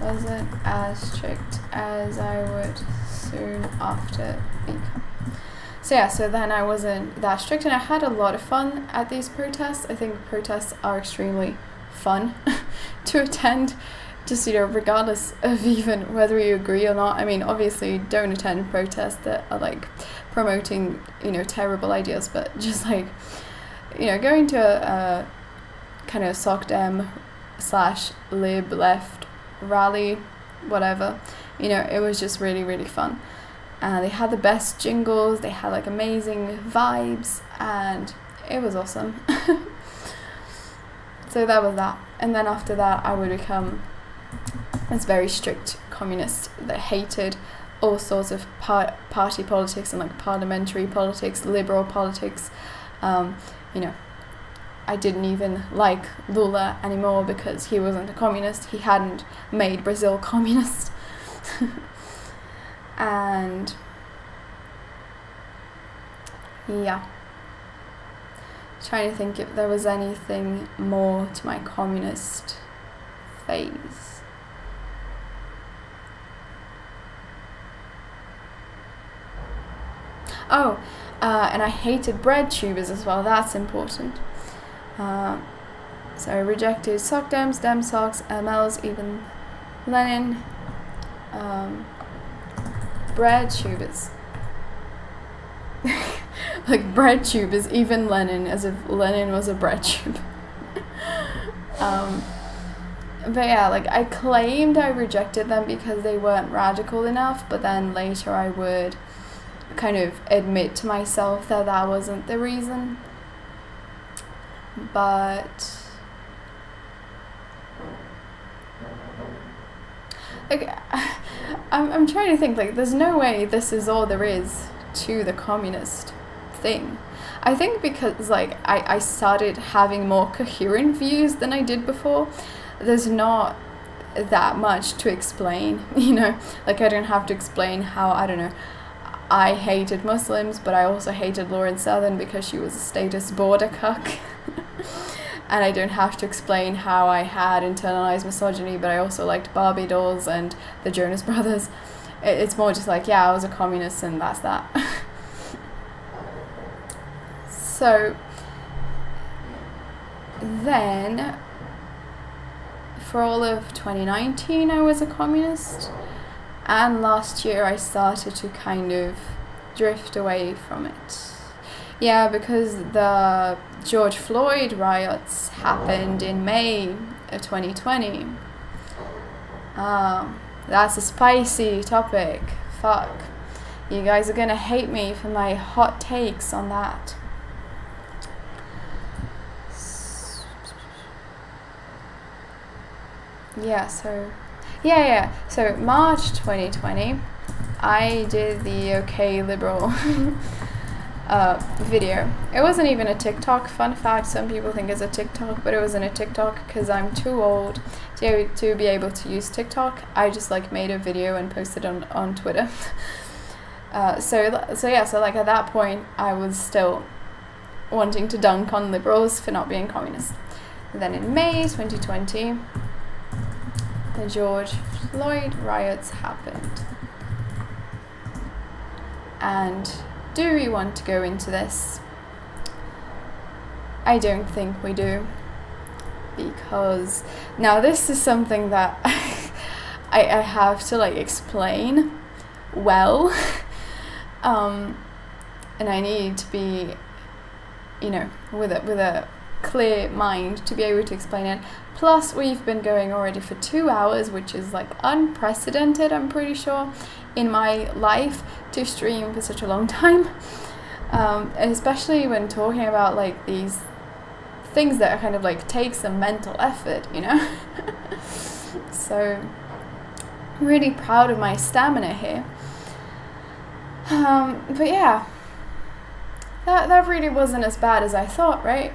wasn't as strict as I would soon after become. So then I wasn't that strict, and I had a lot of fun at these protests. I think protests are extremely fun to attend, just, regardless of even whether you agree or not. I mean, obviously don't attend protests that are like promoting, terrible ideas, but just like, going to a kind of SocDem / lib left rally, whatever, it was just really, really fun. They had the best jingles, they had like amazing vibes, and it was awesome. So that was that. And then after that, I would become this very strict communist that hated all sorts of party politics and like parliamentary politics, liberal politics. I didn't even like Lula anymore because he wasn't a communist. He hadn't made Brazil communist. And yeah, trying to think if there was anything more to my communist phase. And I hated bread tubers as well. That's important. So I rejected SocDems, Dem Socs, MLs, even Lenin. Bread tubers. Like bread tubers, even Lenin, as if Lenin was a bread tube. But yeah, like I claimed I rejected them because they weren't radical enough, but then later I would kind of admit to myself that that wasn't the reason. But like I'm trying to think, like there's no way this is all there is to the communist thing. I think because like I started having more coherent views than I did before. There's not that much to explain, like I don't have to explain how, I don't know, I hated Muslims, but I also hated Lauren Southern because she was a status border cuck. And I don't have to explain how I had internalized misogyny, but I also liked Barbie dolls and the Jonas Brothers. It's more just like, yeah, I was a communist and that's that. So then for all of 2019 I was a communist, and last year I started to kind of drift away from it. Yeah, because the George Floyd riots happened in May of 2020. That's a spicy topic. Fuck. You guys are gonna hate me for my hot takes on that. So March 2020, I did the OK Liberal video. It wasn't even a TikTok. Fun fact, some people think it's a TikTok, but it wasn't a TikTok because I'm too old to be able to use TikTok. I just like made a video and posted on Twitter. So like at that point I was still wanting to dunk on liberals for not being communist. And then in May 2020, the George Floyd riots happened. And do we want to go into this? I don't think we do. because now this is something that I have to like explain well, and I need to be, you know, with a clear mind to be able to explain it. Plus, we've been going already for 2 hours, which is like unprecedented, I'm pretty sure, in my life to stream for such a long time. And especially when talking about like these things that kind of like take some mental effort, you know. So I'm really proud of my stamina here. But yeah, that really wasn't as bad as I thought, right?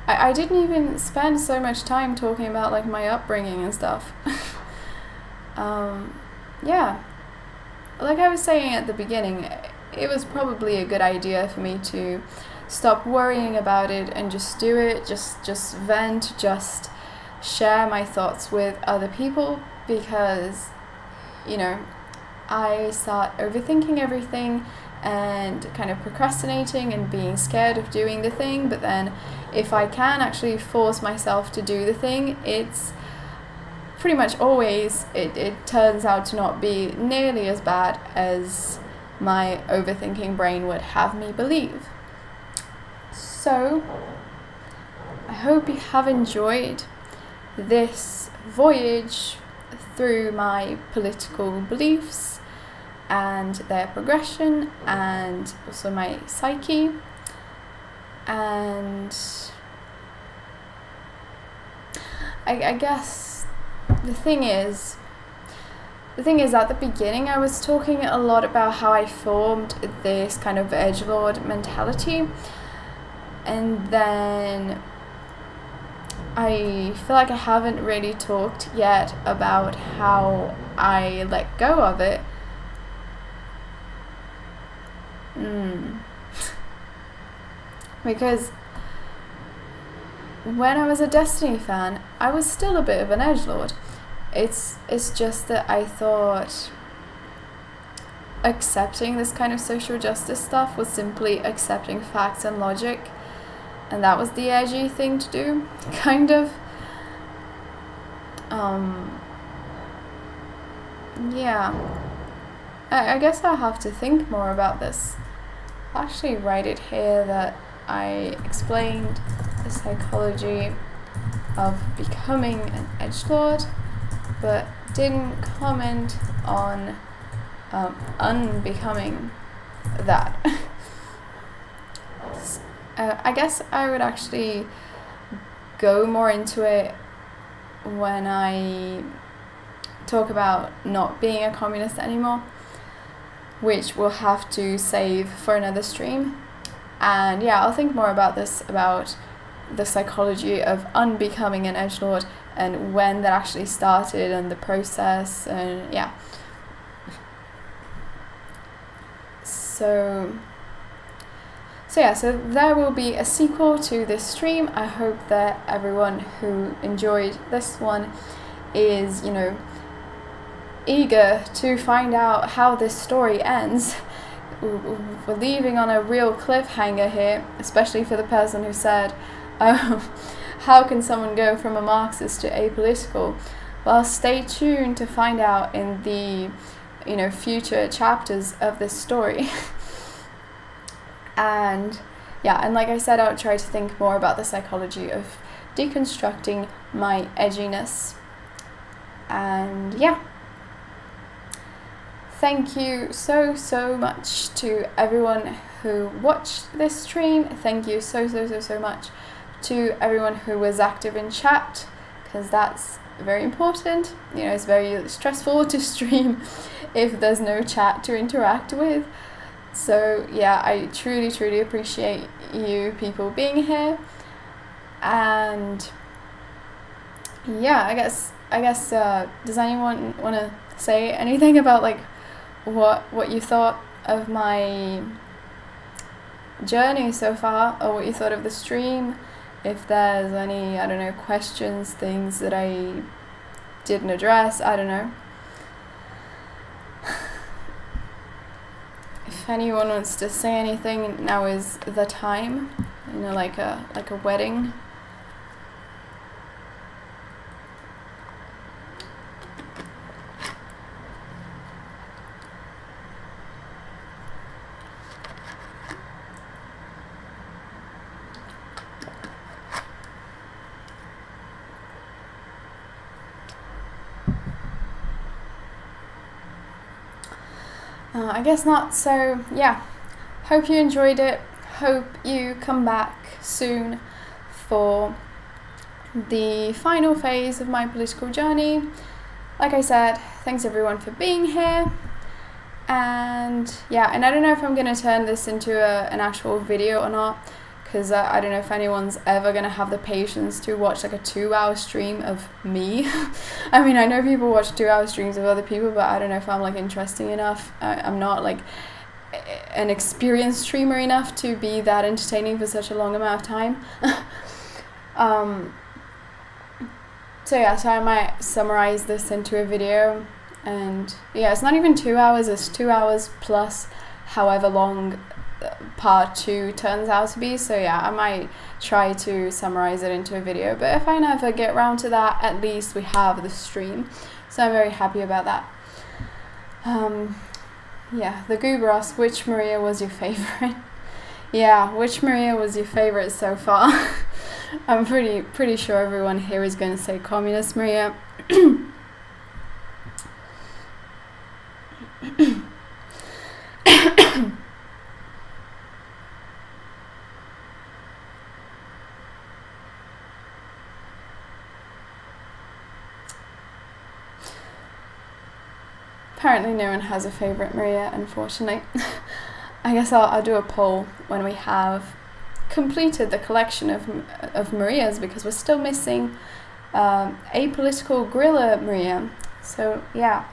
I didn't even spend so much time talking about like my upbringing and stuff. Yeah, like I was saying at the beginning, it was probably a good idea for me to stop worrying about it and just do it, just vent, just share my thoughts with other people, because, you know, I start overthinking everything and kind of procrastinating and being scared of doing the thing. But then if I can actually force myself to do the thing, it's pretty much always, it turns out to not be nearly as bad as my overthinking brain would have me believe. So I hope you have enjoyed this voyage through my political beliefs and their progression, and also my psyche. And I guess the thing is at the beginning I was talking a lot about how I formed this kind of edgelord mentality, and then I feel like I haven't really talked yet about how I let go of it. Because when I was a Destiny fan, I was still a bit of an edgelord. It's just that I thought accepting this kind of social justice stuff was simply accepting facts and logic, and that was the edgy thing to do, kind of. Yeah. I guess I'll have to think more about this. I'll actually write it here that I explained the psychology of becoming an edgelord, but didn't comment on unbecoming that. I guess I would actually go more into it when I talk about not being a communist anymore, which we'll have to save for another stream. And yeah, I'll think more about this, about the psychology of unbecoming an edgelord and when that actually started and the process, and yeah. So there will be a sequel to this stream. I hope that everyone who enjoyed this one is, you know, eager to find out how this story ends. We're leaving on a real cliffhanger here, especially for the person who said, how can someone go from a Marxist to apolitical? Well, stay tuned to find out in the, you know, future chapters of this story. And yeah, and like I said, I'll try to think more about the psychology of deconstructing my edginess. And yeah, thank you so much to everyone who watched this stream. Thank you so much to everyone who was active in chat, because that's very important. You know, it's very stressful to stream if there's no chat to interact with. So yeah, I truly appreciate you people being here. And yeah, I guess does anyone want to say anything about like what you thought of my journey so far, or what you thought of the stream? If there's any, I don't know, questions, things that I didn't address, I don't know. If anyone wants to say anything, now is the time. You know, like a wedding. I guess not. So yeah, hope you enjoyed it. Hope you come back soon for the final phase of my political journey. Like I said, thanks everyone for being here. And yeah, and I don't know if I'm going to turn this into an actual video or not, because I don't know if anyone's ever going to have the patience to watch like a 2-hour stream of me. I mean, I know people watch 2-hour streams of other people, but I don't know if I'm like interesting enough. I'm not like an experienced streamer enough to be that entertaining for such a long amount of time. So yeah, so I might summarize this into a video, and yeah, it's not even 2 hours, it's 2 hours plus however long part 2 turns out to be. So yeah, I might try to summarize it into a video, but if I never get around to that, at least we have the stream, so I'm very happy about that. Yeah, the Goober asked, which Maria was your favorite? Yeah, which Maria was your favorite so far? I'm pretty sure everyone here is going to say Communist Maria. Apparently no one has a favorite Maria, unfortunately. I guess I'll do a poll when we have completed the collection of Marias, because we're still missing apolitical guerrilla Maria. So yeah,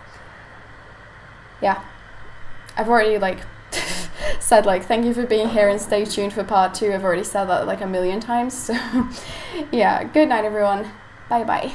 I've already like said like thank you for being here and stay tuned for part 2. I've already said that like a million times. So yeah, good night everyone, bye bye.